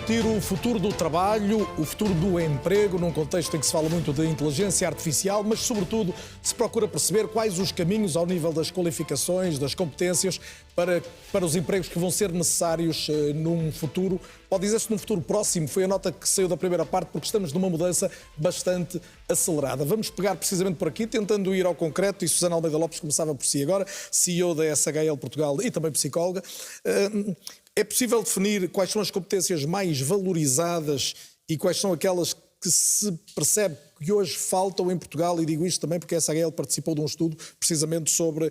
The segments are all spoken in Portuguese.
discutir o futuro do trabalho, o futuro do emprego, num contexto em que se fala muito de inteligência artificial, mas, sobretudo, se procura perceber quais os caminhos ao nível das qualificações, das competências, para os empregos que vão ser necessários num futuro, pode dizer-se num futuro próximo. Foi a nota que saiu da primeira parte, porque estamos numa mudança bastante acelerada. Vamos pegar precisamente por aqui, tentando ir ao concreto, e Susana Almeida Lopes começava por si agora, CEO da SHL Portugal e também psicóloga. É possível definir quais são as competências mais valorizadas e quais são aquelas que se percebe que hoje faltam em Portugal? E digo isto também porque a SHL participou de um estudo precisamente sobre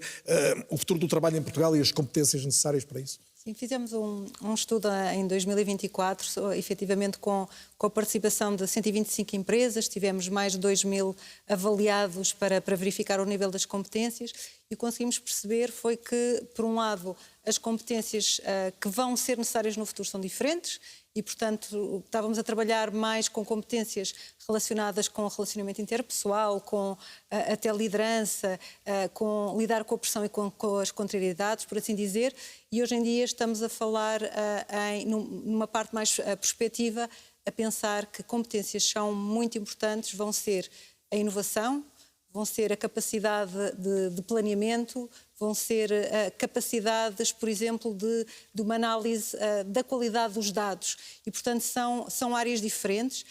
o futuro do trabalho em Portugal e as competências necessárias para isso. Sim, fizemos um estudo em 2024, efetivamente com a participação de 125 empresas, tivemos mais de 2.000 avaliados para verificar o nível das competências e conseguimos perceber foi que, por um lado, as competências que vão ser necessárias no futuro são diferentes e, portanto, estávamos a trabalhar mais com competências relacionadas com o relacionamento interpessoal, com até liderança, com lidar com a pressão e com as contrariedades, por assim dizer, e hoje em dia estamos a falar numa parte mais perspectiva, a pensar que competências são muito importantes, vão ser a inovação, vão ser a capacidade de planeamento, vão ser capacidades, por exemplo, de uma análise da qualidade dos dados. E, portanto, são áreas diferentes.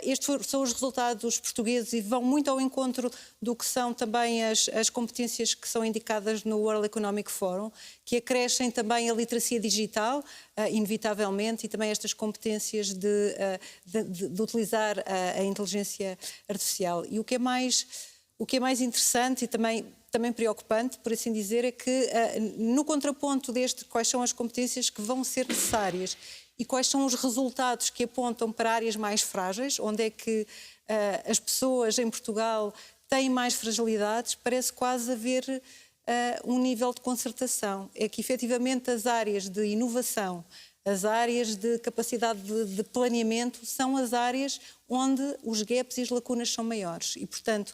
Estes são os resultados portugueses e vão muito ao encontro do que são também as competências que são indicadas no World Economic Forum, que acrescem também a literacia digital, inevitavelmente, e também estas competências de utilizar a inteligência artificial. E o que é mais interessante e também preocupante, por assim dizer, é que no contraponto deste, quais são as competências que vão ser necessárias e quais são os resultados que apontam para áreas mais frágeis, onde é que as pessoas em Portugal têm mais fragilidades, parece quase haver um nível de concertação. É que, efetivamente, as áreas de inovação, as áreas de capacidade de planeamento são as áreas onde os gaps e as lacunas são maiores. E, portanto,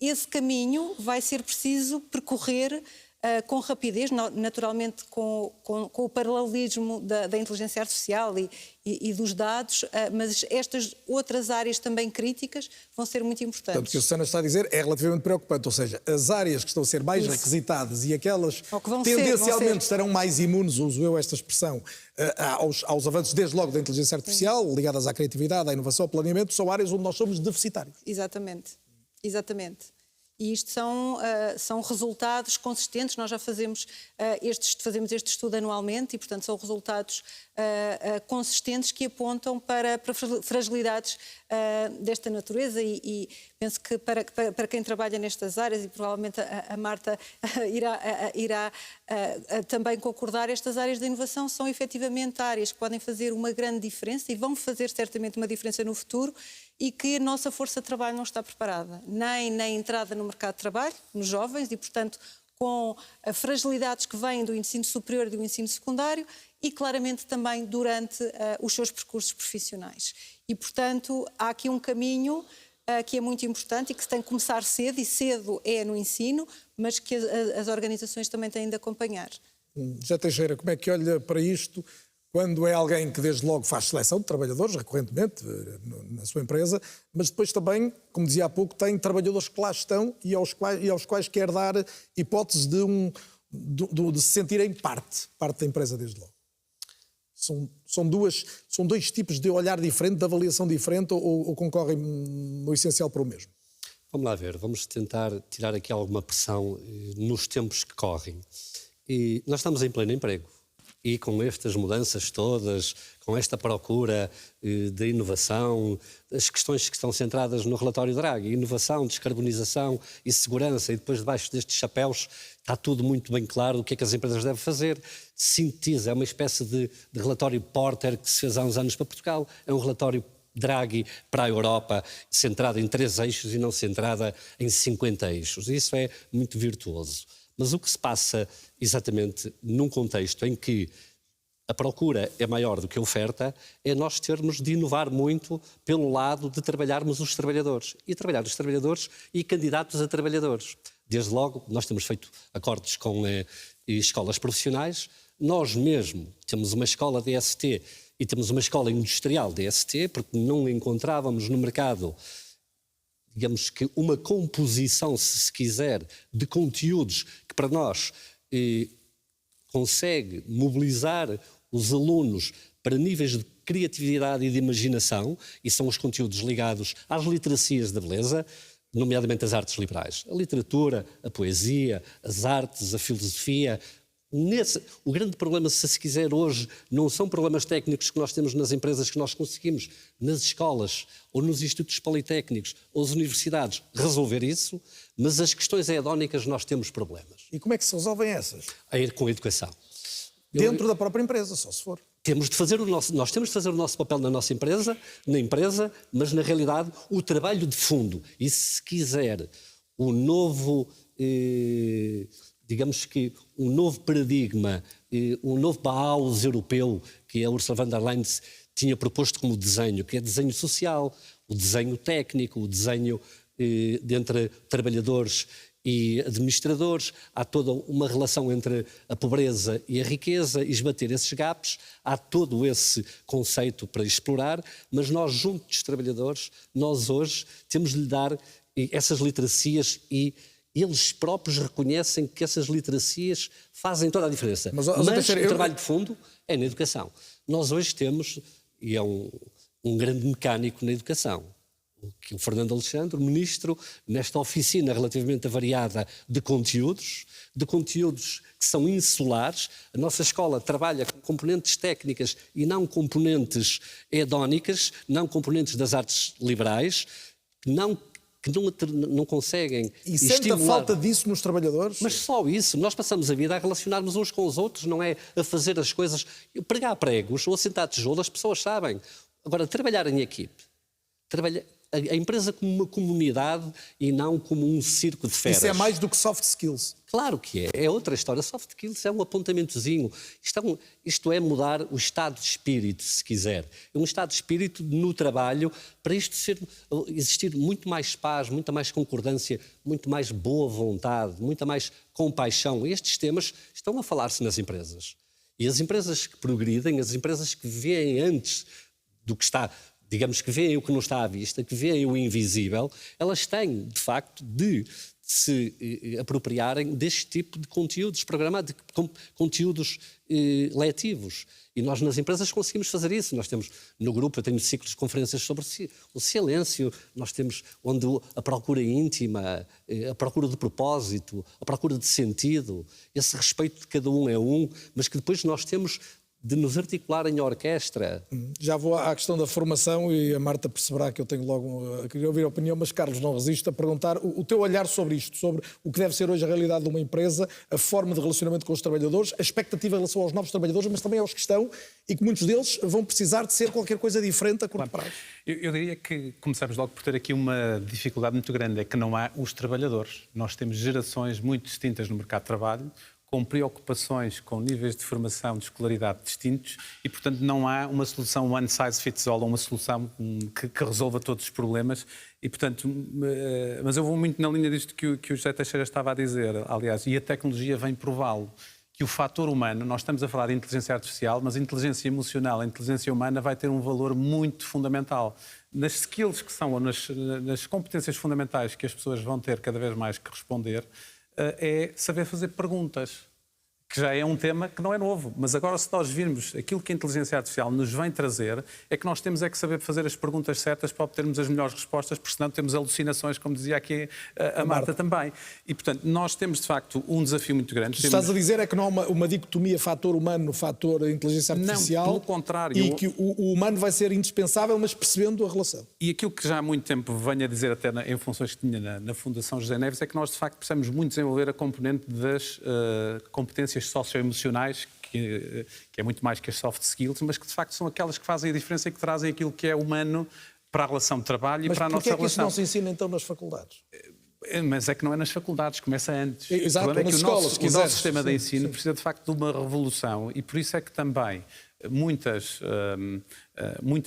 esse caminho vai ser preciso percorrer com rapidez, naturalmente com o paralelismo da inteligência artificial e dos dados, mas estas outras áreas também críticas vão ser muito importantes. Portanto, o que a Susana está a dizer é relativamente preocupante, ou seja, as áreas que estão a ser mais requisitadas e aquelas que tendencialmente estarão mais imunes, uso eu esta expressão, aos avanços desde logo da inteligência artificial, ligadas à criatividade, à inovação, ao planeamento, são áreas onde nós somos deficitários. Exatamente. E isto são resultados consistentes. Nós já fazemos este estudo anualmente e, portanto, são resultados consistentes que apontam para fragilidades desta natureza e penso que para quem trabalha nestas áreas, e provavelmente a Marta irá também concordar, estas áreas de inovação são efetivamente áreas que podem fazer uma grande diferença e vão fazer certamente uma diferença no futuro e que a nossa força de trabalho não está preparada, nem na entrada no mercado de trabalho, nos jovens, e, portanto, com fragilidades que vêm do ensino superior e do ensino secundário e, claramente, também durante os seus percursos profissionais. E, portanto, há aqui um caminho que é muito importante e que se tem que começar cedo, e cedo é no ensino, mas que as organizações também têm de acompanhar. José Teixeira, como é que olha para isto quando é alguém que desde logo faz seleção de trabalhadores, recorrentemente, na sua empresa, mas depois também, como dizia há pouco, tem trabalhadores que lá estão e aos quais quer dar hipótese de se sentirem parte da empresa desde logo? São dois tipos de olhar diferente, de avaliação diferente, ou concorrem no essencial para o mesmo? Vamos lá ver, vamos tentar tirar aqui alguma pressão nos tempos que correm. E nós estamos em pleno emprego. E com estas mudanças todas, com esta procura de inovação, as questões que estão centradas no relatório Draghi, inovação, descarbonização e segurança, e depois debaixo destes chapéus está tudo muito bem claro o que é que as empresas devem fazer. Sintetiza, é uma espécie de relatório Porter que se fez há uns anos para Portugal, é um relatório Draghi para a Europa, centrada em 3 eixos e não centrada em 50 eixos. Isso é muito virtuoso. Mas o que se passa exatamente num contexto em que a procura é maior do que a oferta é nós termos de inovar muito pelo lado de trabalharmos os trabalhadores. E trabalhar os trabalhadores e candidatos a trabalhadores. Desde logo, nós temos feito acordos com escolas profissionais. Nós mesmo temos uma escola de DST e temos uma escola industrial DST, porque não encontrávamos no mercado, digamos que uma composição, se quiser, de conteúdos que para nós consegue mobilizar os alunos para níveis de criatividade e de imaginação, e são os conteúdos ligados às literacias da beleza, nomeadamente as artes liberais. A literatura, a poesia, as artes, a filosofia. O grande problema, se quiser, hoje, não são problemas técnicos que nós temos nas empresas que nós conseguimos, nas escolas, ou nos institutos politécnicos, ou nas universidades, resolver isso, mas as questões hedónicas nós temos problemas. E como é que se resolvem essas? Com a educação. Dentro da própria empresa, só se for. Nós temos de fazer o nosso papel na nossa empresa, mas na realidade o trabalho de fundo. E se quiser o novo, digamos que um novo paradigma, um novo Bauhaus europeu, que a Ursula von der Leyen tinha proposto como desenho, que é desenho social, o desenho técnico, o desenho entre trabalhadores e administradores, há toda uma relação entre a pobreza e a riqueza, esbater esses gaps, há todo esse conceito para explorar, mas nós, junto dos trabalhadores, nós hoje temos de lhe dar essas literacias e eles próprios reconhecem que essas literacias fazem toda a diferença. Mas o trabalho de fundo é na educação. Nós hoje temos, e é um grande mecânico na educação, que o Fernando Alexandre, o ministro, nesta oficina relativamente variada de conteúdos que são insulares. A nossa escola trabalha com componentes técnicas e não componentes hedónicas, não componentes das artes liberais, que não conseguem e sente a falta disso nos trabalhadores? Mas só isso. Nós passamos a vida a relacionarmos uns com os outros, não é a fazer as coisas... Pregar pregos ou assentar tijolo, as pessoas sabem. Agora, trabalhar em equipe, a empresa como uma comunidade e não como um circo de feras. Isso é mais do que soft skills. Claro que é outra história. Soft skills é um apontamentozinho. Isto é mudar o estado de espírito, se quiser. É um estado de espírito no trabalho para isto existir muito mais paz, muita mais concordância, muito mais boa vontade, muita mais compaixão. Estes temas estão a falar-se nas empresas. E as empresas que progridem, as empresas que veem antes do que está... digamos que veem o que não está à vista, que veem o invisível, elas têm, de facto, de se apropriarem deste tipo de conteúdos programados, de conteúdos letivos. E nós nas empresas conseguimos fazer isso. Nós temos, no grupo, eu tenho ciclos de conferências sobre o silêncio, nós temos onde a procura íntima, a procura de propósito, a procura de sentido, esse respeito de cada um é um, mas que depois nós temos de nos articular em orquestra. Já vou à questão da formação e a Marta perceberá que eu tenho logo a querer ouvir a opinião, mas Carlos, não resisto a perguntar o teu olhar sobre isto, sobre o que deve ser hoje a realidade de uma empresa, a forma de relacionamento com os trabalhadores, a expectativa em relação aos novos trabalhadores, mas também aos que estão e que muitos deles vão precisar de ser qualquer coisa diferente a curto prazo. Eu diria que começamos logo por ter aqui uma dificuldade muito grande, é que não há os trabalhadores. Nós temos gerações muito distintas no mercado de trabalho, com preocupações, com níveis de formação, de escolaridade distintos e, portanto, não há uma solução one size fits all, uma solução que resolva todos os problemas e, portanto, mas eu vou muito na linha disto que o José Teixeira estava a dizer, aliás, e a tecnologia vem prová-lo, que o fator humano, nós estamos a falar de inteligência artificial, mas a inteligência emocional, a inteligência humana vai ter um valor muito fundamental. Nas skills que são, ou nas competências fundamentais que as pessoas vão ter cada vez mais que responder, é saber fazer perguntas, que já é um tema que não é novo. Mas agora, se nós virmos aquilo que a inteligência artificial nos vem trazer, é que nós temos que saber fazer as perguntas certas para obtermos as melhores respostas, porque senão temos alucinações, como dizia aqui a Marta também. E, portanto, nós temos, de facto, um desafio muito grande. Estás a dizer é que não há uma dicotomia fator humano, fator inteligência artificial? Não, pelo contrário. E que o humano vai ser indispensável, mas percebendo a relação. E aquilo que já há muito tempo venho a dizer, até em funções que tinha na Fundação José Neves, é que nós, de facto, precisamos muito desenvolver a componente das competências socioemocionais, que é muito mais que as soft skills, mas que de facto são aquelas que fazem a diferença e que trazem aquilo que é humano para a relação de trabalho e para a nossa relação. Mas porquê é que isso não se ensina então nas faculdades? Mas é que não é nas faculdades, começa antes. Exato, o problema é que o nosso sistema de ensino precisa de facto de uma revolução e por isso é que também muitas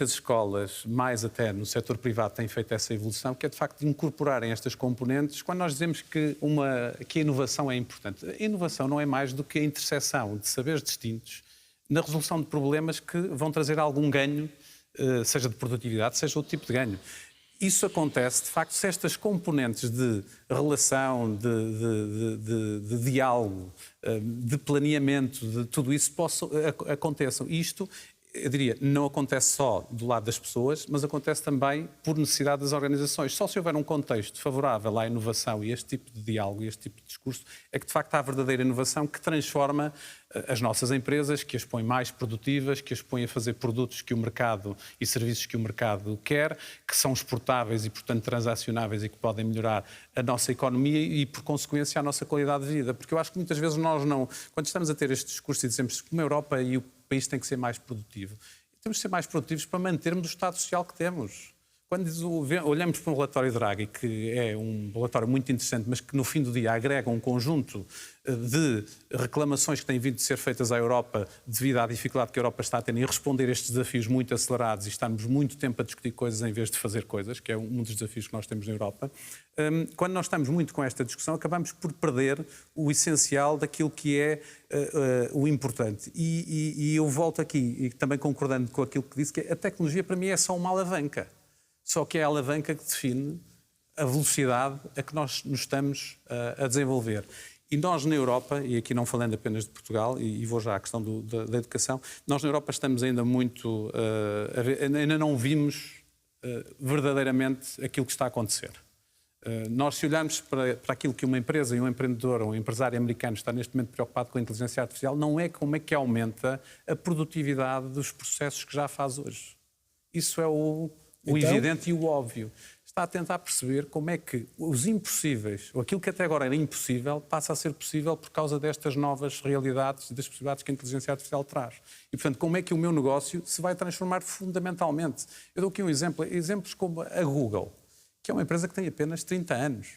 escolas, mais até no setor privado, têm feito essa evolução, que é de facto de incorporarem estas componentes. Quando nós dizemos que a inovação é importante, a inovação não é mais do que a interseção de saberes distintos na resolução de problemas que vão trazer algum ganho, seja de produtividade, seja outro tipo de ganho. Isso acontece, de facto, se estas componentes de relação, de diálogo, de planeamento, de tudo isso aconteçam. Isto, eu diria, não acontece só do lado das pessoas, mas acontece também por necessidade das organizações. Só se houver um contexto favorável à inovação e este tipo de diálogo e este tipo de discurso, é que de facto há a verdadeira inovação que transforma as nossas empresas, que as põe mais produtivas, que as põe a fazer produtos que o mercado e serviços que o mercado quer, que são exportáveis e, portanto, transacionáveis e que podem melhorar a nossa economia e, por consequência, a nossa qualidade de vida. Porque eu acho que muitas vezes nós não... Quando estamos a ter este discurso e dizemos que a Europa e o país tem que ser mais produtivo, temos que ser mais produtivos para mantermos o estado social que temos. Quando olhamos para um relatório Draghi, que é um relatório muito interessante, mas que no fim do dia agrega um conjunto de reclamações que têm vindo de ser feitas à Europa devido à dificuldade que a Europa está a ter em responder a estes desafios muito acelerados e estarmos muito tempo a discutir coisas em vez de fazer coisas, que é um dos desafios que nós temos na Europa. Quando nós estamos muito com esta discussão, acabamos por perder o essencial daquilo que é o importante. E eu volto aqui, e também concordando com aquilo que disse, que a tecnologia para mim é só uma alavanca. Só que é a alavanca que define a velocidade a que nós nos estamos a desenvolver. E nós na Europa, e aqui não falando apenas de Portugal, e vou já à questão da educação, nós na Europa estamos ainda muito... ainda não vimos verdadeiramente aquilo que está a acontecer. Nós, se olharmos para aquilo que uma empresa e um empreendedor ou um empresário americano está neste momento preocupado com a inteligência artificial, não é como é que aumenta a produtividade dos processos que já faz hoje. Isso é o evidente e o óbvio. Está a tentar perceber como é que os impossíveis, ou aquilo que até agora era impossível, passa a ser possível por causa destas novas realidades e das possibilidades que a inteligência artificial traz. E, portanto, como é que o meu negócio se vai transformar fundamentalmente. Eu dou aqui um exemplo, exemplos como a Google, que é uma empresa que tem apenas 30 anos,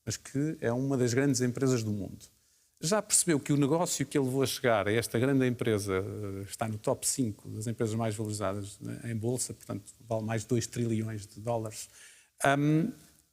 mas que é uma das grandes empresas do mundo. Já percebeu que o negócio que ele levou a chegar a esta grande empresa, está no top 5 das empresas mais valorizadas em bolsa, portanto vale mais de 2 trilhões de dólares.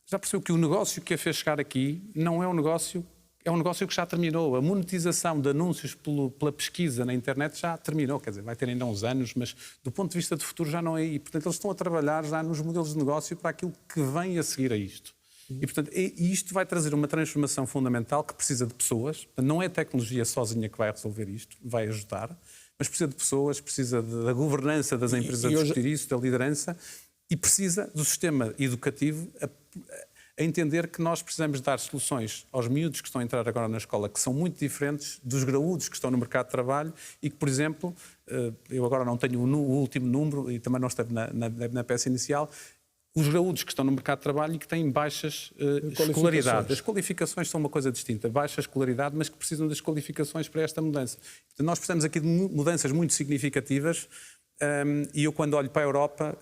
Já percebeu que o negócio que a fez chegar aqui não é um negócio, é um negócio que já terminou. A monetização de anúncios pela pesquisa na internet já terminou, quer dizer, vai ter ainda uns anos, mas do ponto de vista de futuro já não é aí. Portanto, eles estão a trabalhar já nos modelos de negócio para aquilo que vem a seguir a isto. E, portanto, isto vai trazer uma transformação fundamental que precisa de pessoas. Não é a tecnologia sozinha que vai resolver isto, vai ajudar, mas precisa de pessoas, precisa da governança das empresas a discutir isso, da liderança, e precisa do sistema educativo a entender que nós precisamos dar soluções aos miúdos que estão a entrar agora na escola, que são muito diferentes dos graúdos que estão no mercado de trabalho e que, por exemplo, eu agora não tenho o último número e também não esteve na peça inicial, os graúdos que estão no mercado de trabalho e que têm baixas escolaridade. As qualificações são uma coisa distinta, baixa escolaridade, mas que precisam das qualificações para esta mudança. Portanto, nós precisamos aqui de mudanças muito significativas e eu, quando olho para a Europa,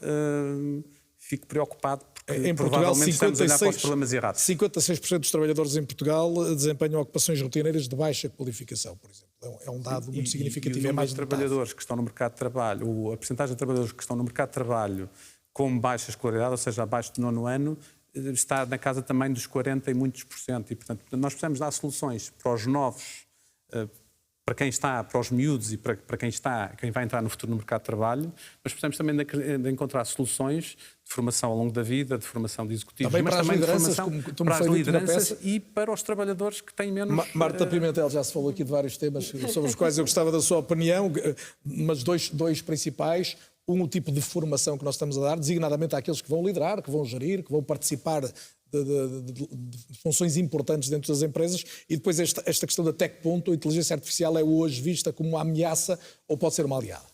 fico preocupado porque em Portugal, provavelmente estamos a olhar para os problemas errados. 56% dos trabalhadores em Portugal desempenham ocupações rotineiras de baixa qualificação, por exemplo. É um dado muito significativo. E o número de trabalhadores que estão no mercado de trabalho, a percentagem de trabalhadores que estão no mercado de trabalho com baixa escolaridade, ou seja, abaixo do 9º ano, está na casa também dos 40% e muitos por cento. E, portanto, nós precisamos dar soluções para os novos, para quem está, para os miúdos e para quem vai entrar no futuro no mercado de trabalho, mas precisamos também de encontrar soluções de formação ao longo da vida, de formação de executivos, também mas para também as lideranças, de formação como para as foi dito na lideranças peça. e para os trabalhadores que têm menos... Marta Pimentel, já se falou aqui de vários temas sobre os quais eu gostava da sua opinião, mas dois principais. O tipo de formação que nós estamos a dar, designadamente àqueles que vão liderar, que vão gerir, que vão participar de funções importantes dentro das empresas, e depois esta questão da tech ponto, a inteligência artificial é hoje vista como uma ameaça ou pode ser uma aliada?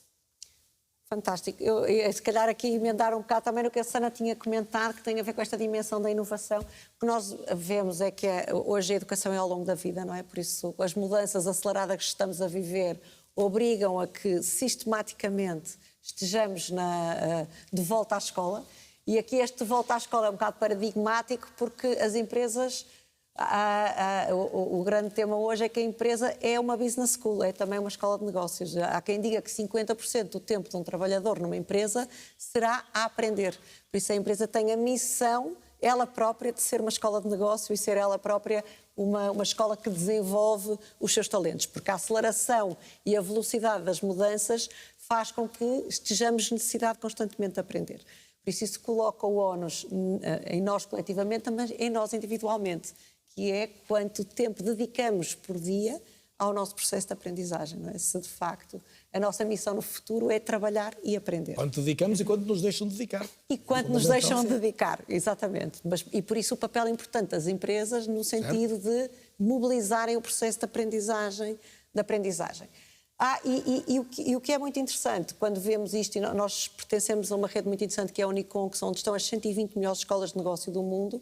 Fantástico. Eu se calhar aqui emendar um bocado também no que a Sana tinha comentado, que tem a ver com esta dimensão da inovação. O que nós vemos é que hoje a educação é ao longo da vida, não é? Por isso as mudanças aceleradas que estamos a viver obrigam a que sistematicamente estejamos de volta à escola. E aqui este de volta à escola é um bocado paradigmático porque as empresas... O grande tema hoje é que a empresa é uma business school, é também uma escola de negócios. Há quem diga que 50% do tempo de um trabalhador numa empresa será a aprender. Por isso a empresa tem a missão ela própria de ser uma escola de negócio e ser ela própria uma escola que desenvolve os seus talentos, porque a aceleração e a velocidade das mudanças faz com que estejamos necessidade constantemente de aprender. Por isso coloca o ónus em nós coletivamente, mas em nós individualmente, que é quanto tempo dedicamos por dia ao nosso processo de aprendizagem, não é? Se de facto a nossa missão no futuro é trabalhar e aprender. Quanto dedicamos e quanto nos deixam dedicar. E quanto nos deixam dedicar, exatamente. E por isso o papel importante das empresas no sentido de mobilizarem o processo de aprendizagem. E o que é muito interessante, quando vemos isto, e nós pertencemos a uma rede muito interessante que é a Unicom, onde estão as 120 melhores escolas de negócio do mundo,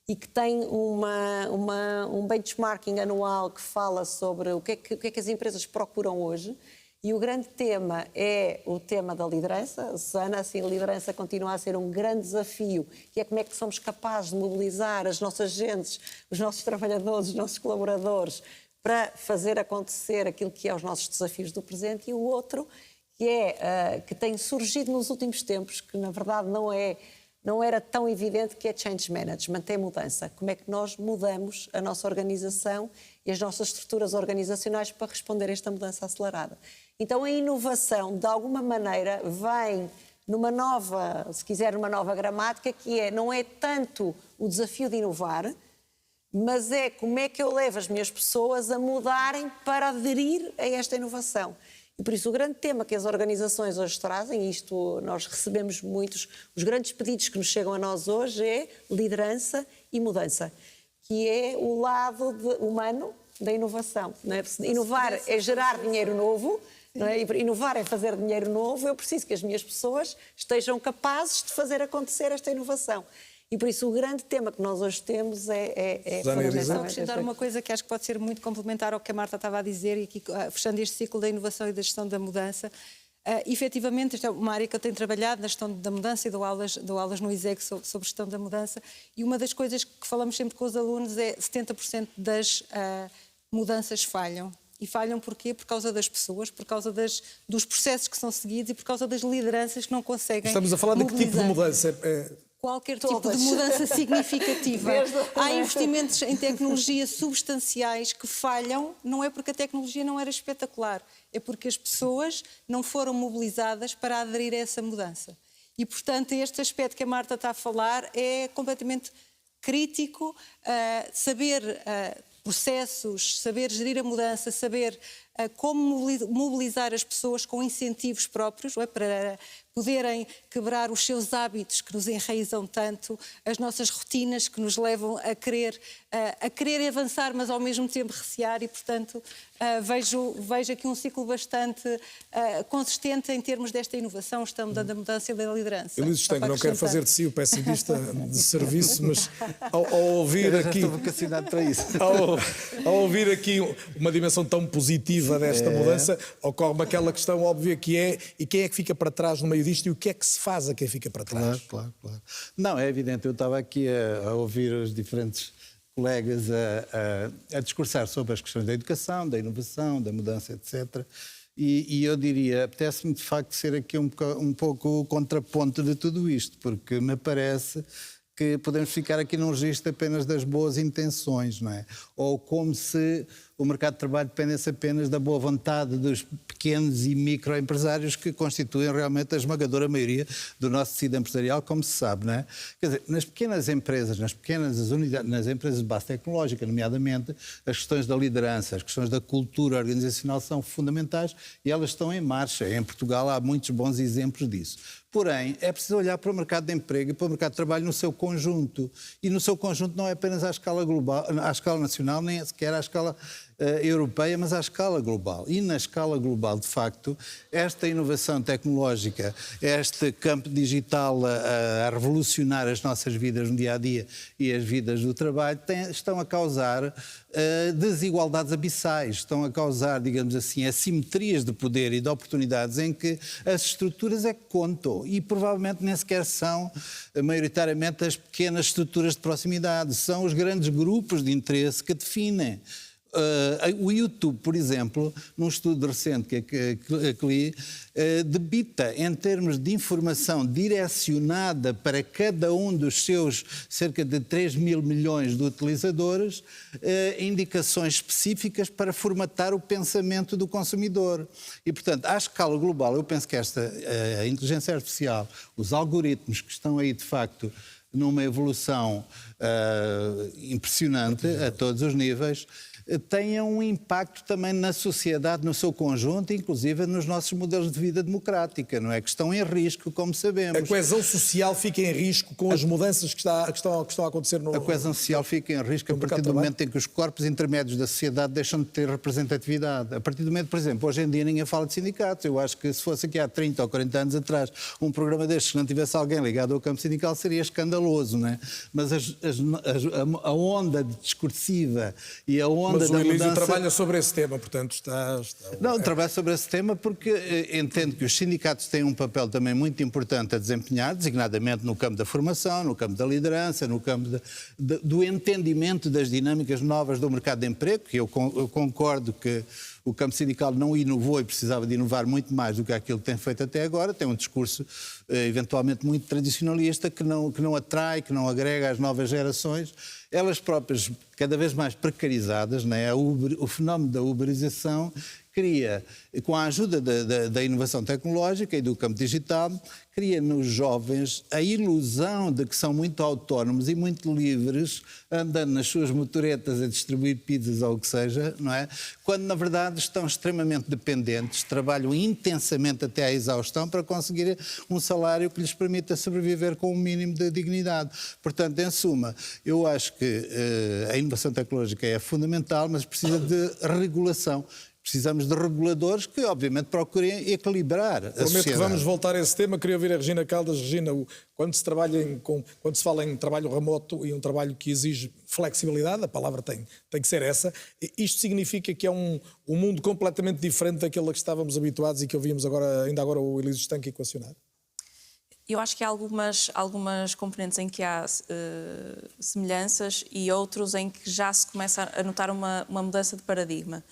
e que tem um benchmarking anual que fala sobre o que é que as empresas procuram hoje. E o grande tema é o tema da liderança. Susana, assim, a liderança continua a ser um grande desafio, que é como é que somos capazes de mobilizar as nossas gentes, os nossos trabalhadores, os nossos colaboradores, para fazer acontecer aquilo que é os nossos desafios do presente. E o outro, que tem surgido nos últimos tempos, que na verdade não era tão evidente, que é change management, é mudança. Como é que nós mudamos a nossa organização e as nossas estruturas organizacionais para responder a esta mudança acelerada. Então a inovação, de alguma maneira, vem numa nova, se quiser, numa nova gramática, que não é tanto o desafio de inovar, mas é como é que eu levo as minhas pessoas a mudarem para aderir a esta inovação. E por isso o grande tema que as organizações hoje trazem, isto nós recebemos muitos, os grandes pedidos que nos chegam a nós hoje é liderança e mudança, que é o lado humano da inovação. Não é? Inovar é gerar dinheiro novo, não é? Inovar é fazer dinheiro novo, eu preciso que as minhas pessoas estejam capazes de fazer acontecer esta inovação. E por isso o grande tema que nós hoje temos é Vou acrescentar uma coisa que acho que pode ser muito complementar ao que a Marta estava a dizer, e aqui, fechando este ciclo da inovação e da gestão da mudança. Efetivamente, esta é uma área que eu tenho trabalhado na gestão da mudança e dou aulas no ISEG sobre gestão da mudança, e uma das coisas que falamos sempre com os alunos é 70% das mudanças falham. E falham porquê? Por causa das pessoas, por causa dos processos que são seguidos e por causa das lideranças que não conseguem Estamos a falar de que tipo de mudança? Qualquer tipo de mudança significativa. Há investimentos em tecnologia substanciais que falham, não é porque a tecnologia não era espetacular, é porque as pessoas não foram mobilizadas para aderir a essa mudança. E, portanto, este aspecto que a Marta está a falar é completamente crítico, saber processos, saber gerir a mudança, saber como mobilizar as pessoas com incentivos próprios, não é? Para poderem quebrar os seus hábitos que nos enraizam tanto, as nossas rotinas que nos levam a querer avançar, mas ao mesmo tempo recear, e portanto vejo aqui um ciclo bastante consistente em termos desta inovação, gestão da mudança e da liderança. Elisa Estengo, não quero fazer de si o pessimista de serviço, mas ao ouvir aqui... estou vocacionado para isso. Ao ouvir aqui uma dimensão tão positiva desta mudança, ocorre-me aquela questão óbvia que é: e quem é que fica para trás no meio disto, e o que é que se faz a quem fica para trás? Claro. Não, é evidente, eu estava aqui a ouvir os diferentes colegas a discursar sobre as questões da educação, da inovação, da mudança, etc. E eu diria, apetece-me de facto ser aqui um pouco o contraponto de tudo isto, porque me parece que podemos ficar aqui num registro apenas das boas intenções, não é? Ou como se o mercado de trabalho dependesse apenas da boa vontade dos pequenos e microempresários, que constituem realmente a esmagadora maioria do nosso tecido empresarial, como se sabe, não é? Quer dizer, nas pequenas empresas, nas pequenas unidades, nas empresas de base tecnológica, nomeadamente, as questões da liderança, as questões da cultura organizacional são fundamentais e elas estão em marcha. Em Portugal há muitos bons exemplos disso. Porém, é preciso olhar para o mercado de emprego e para o mercado de trabalho no seu conjunto. E no seu conjunto não é apenas à escala global, à escala nacional, nem sequer à escala europeia, mas à escala global. E na escala global, de facto, esta inovação tecnológica, este campo digital a revolucionar as nossas vidas no dia-a-dia e as vidas do trabalho, estão a causar desigualdades abissais, estão a causar, digamos assim, assimetrias de poder e de oportunidades em que as estruturas é que contam e provavelmente nem sequer são maioritariamente as pequenas estruturas de proximidade, são os grandes grupos de interesse que definem O YouTube, por exemplo, num estudo recente que li, debita em termos de informação direcionada para cada um dos seus cerca de 3 mil milhões de utilizadores, indicações específicas para formatar o pensamento do consumidor. E, portanto, à escala global, eu penso que a inteligência artificial, os algoritmos que estão aí, de facto, numa evolução impressionante a todos os níveis, tenham um impacto também na sociedade, no seu conjunto, inclusive nos nossos modelos de vida democrática, não é? Que estão em risco, como sabemos. A coesão social fica em risco com as mudanças que estão a acontecer no... A coesão social fica em risco a partir do momento em que os corpos intermédios da sociedade deixam de ter representatividade. A partir do momento, por exemplo, hoje em dia ninguém fala de sindicatos. Eu acho que se fosse aqui há 30 ou 40 anos atrás um programa destes que não tivesse alguém ligado ao campo sindical seria escandaloso, não é? Mas a onda discursiva e a onda Mas o Elísio mudança... trabalha sobre esse tema, portanto está... Não, trabalho sobre esse tema porque entendo que os sindicatos têm um papel também muito importante a desempenhar, designadamente no campo da formação, no campo da liderança, no campo do entendimento das dinâmicas novas do mercado de emprego, que eu concordo que o campo sindical não inovou e precisava de inovar muito mais do que aquilo que tem feito até agora. Tem um discurso eventualmente muito tradicionalista que não atrai, que não agrega às novas gerações. Elas próprias cada vez mais precarizadas, não é? O fenómeno da uberização cria, com a ajuda da inovação tecnológica e do campo digital, cria nos jovens a ilusão de que são muito autónomos e muito livres, andando nas suas motoretas a distribuir pizzas ou o que seja, não é? Quando, na verdade, estão extremamente dependentes, trabalham intensamente até à exaustão para conseguir um salário que lhes permita sobreviver com um mínimo de dignidade. Portanto, em suma, eu acho que a inovação tecnológica é fundamental, mas precisa de regulação. Precisamos de reguladores que, obviamente, procurem equilibrar a sociedade. Prometo que vamos voltar a esse tema. Queria ouvir a Regina Caldas. Regina, quando se fala em trabalho remoto e um trabalho que exige flexibilidade, a palavra tem que ser essa, isto significa que é um mundo completamente diferente daquele a que estávamos habituados e que ouvimos ainda agora o Elísio Estanque equacionar? Eu acho que há algumas componentes em que há semelhanças e outros em que já se começa a notar uma mudança de paradigma.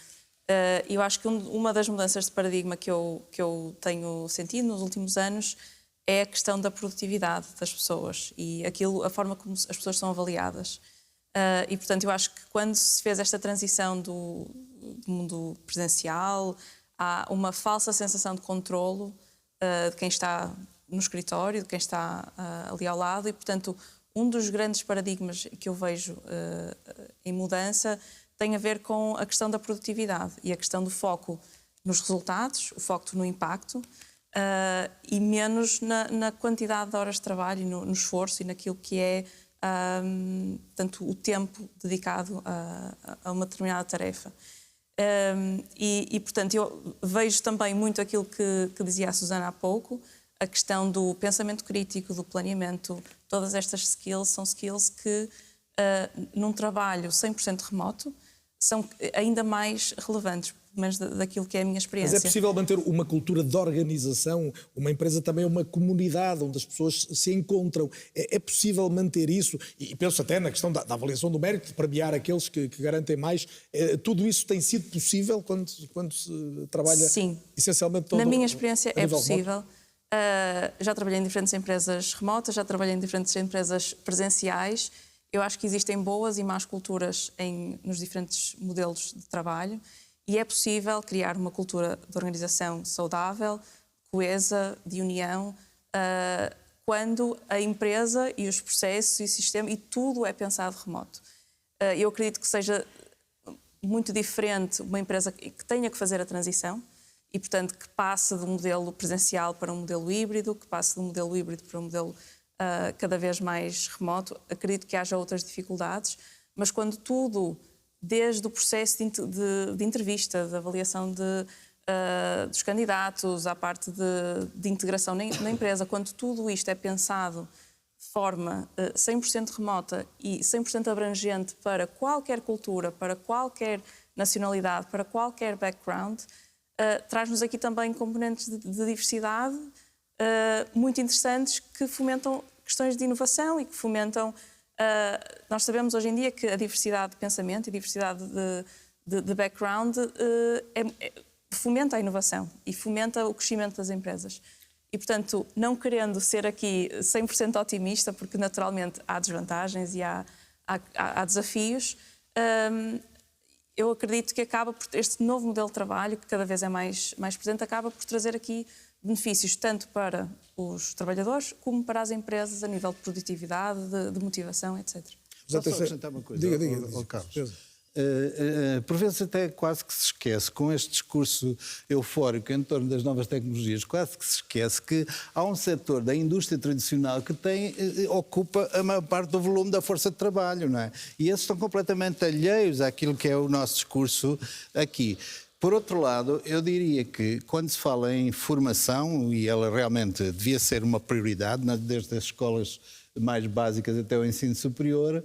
Eu acho que uma das mudanças de paradigma que eu tenho sentido nos últimos anos é a questão da produtividade das pessoas e a forma como as pessoas são avaliadas. E, portanto, eu acho que quando se fez esta transição do mundo presencial, há uma falsa sensação de controlo de quem está no escritório, de quem está ali ao lado e, portanto, um dos grandes paradigmas que eu vejo em mudança tem a ver com a questão da produtividade e a questão do foco nos resultados, o foco no impacto e menos na quantidade de horas de trabalho, no esforço e naquilo que é tanto o tempo dedicado a uma determinada tarefa. Portanto, eu vejo também muito aquilo que dizia a Susana há pouco, a questão do pensamento crítico, do planeamento, todas estas skills são skills que, num trabalho 100% remoto, são ainda mais relevantes, pelo menos daquilo que é a minha experiência. Mas é possível manter uma cultura de organização? Uma empresa também é uma comunidade onde as pessoas se encontram. É possível manter isso? E penso até na questão da avaliação do mérito, de premiar aqueles que garantem mais. Tudo isso tem sido possível quando se trabalha? Sim. Essencialmente na minha experiência é possível. Já trabalhei em diferentes empresas remotas, já trabalhei em diferentes empresas presenciais. Eu acho que existem boas e más culturas nos diferentes modelos de trabalho e é possível criar uma cultura de organização saudável, coesa, de união, quando a empresa e os processos e o sistema e tudo é pensado remoto. Eu acredito que seja muito diferente uma empresa que tenha que fazer a transição e, portanto, que passe de um modelo presencial para um modelo híbrido, que passe de um modelo híbrido para um modelo cada vez mais remoto. Acredito que haja outras dificuldades, mas quando tudo, desde o processo de entrevista, de avaliação dos candidatos, à parte de integração na empresa, quando tudo isto é pensado de forma 100% remota e 100% abrangente para qualquer cultura, para qualquer nacionalidade, para qualquer background, traz-nos aqui também componentes de diversidade muito interessantes que fomentam questões de inovação e que fomentam... nós sabemos hoje em dia que a diversidade de pensamento e a diversidade de background, fomenta a inovação e fomenta o crescimento das empresas. E, portanto, não querendo ser aqui 100% otimista, porque naturalmente há desvantagens e há desafios, eu acredito que acaba por este novo modelo de trabalho, que cada vez é mais presente, acaba por trazer aqui benefícios tanto para os trabalhadores como para as empresas a nível de produtividade, de motivação, etc. Só acrescentar uma coisa, Diga, Carlos. Por vezes até quase que se esquece, com este discurso eufórico em torno das novas tecnologias, quase que se esquece que há um setor da indústria tradicional que ocupa a maior parte do volume da força de trabalho, não é? E esses estão completamente alheios àquilo que é o nosso discurso aqui. Por outro lado, eu diria que quando se fala em formação, e ela realmente devia ser uma prioridade, desde as escolas mais básicas até o ensino superior,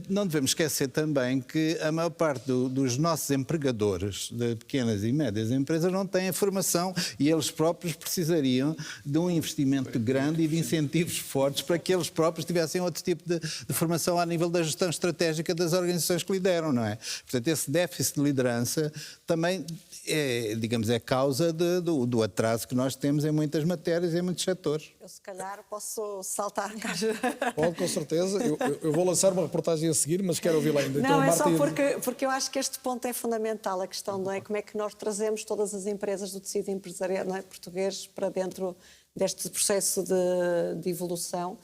não devemos esquecer também que a maior parte dos nossos empregadores de pequenas e médias empresas não têm a formação e eles próprios precisariam de um investimento grande e de incentivos fortes para que eles próprios tivessem outro tipo de formação a nível da gestão estratégica das organizações que lideram, não é? Portanto, esse déficit de liderança também é causa do atraso que nós temos em muitas matérias e em muitos setores. Eu, se calhar, posso saltar. Pode, com certeza. Eu vou lançar uma reportagem a seguir, mas quero ouvi-la ainda. Não, é só porque eu acho que este ponto é fundamental, a questão, não é? Como é que nós trazemos todas as empresas do tecido empresarial, não é, português para dentro deste processo de evolução.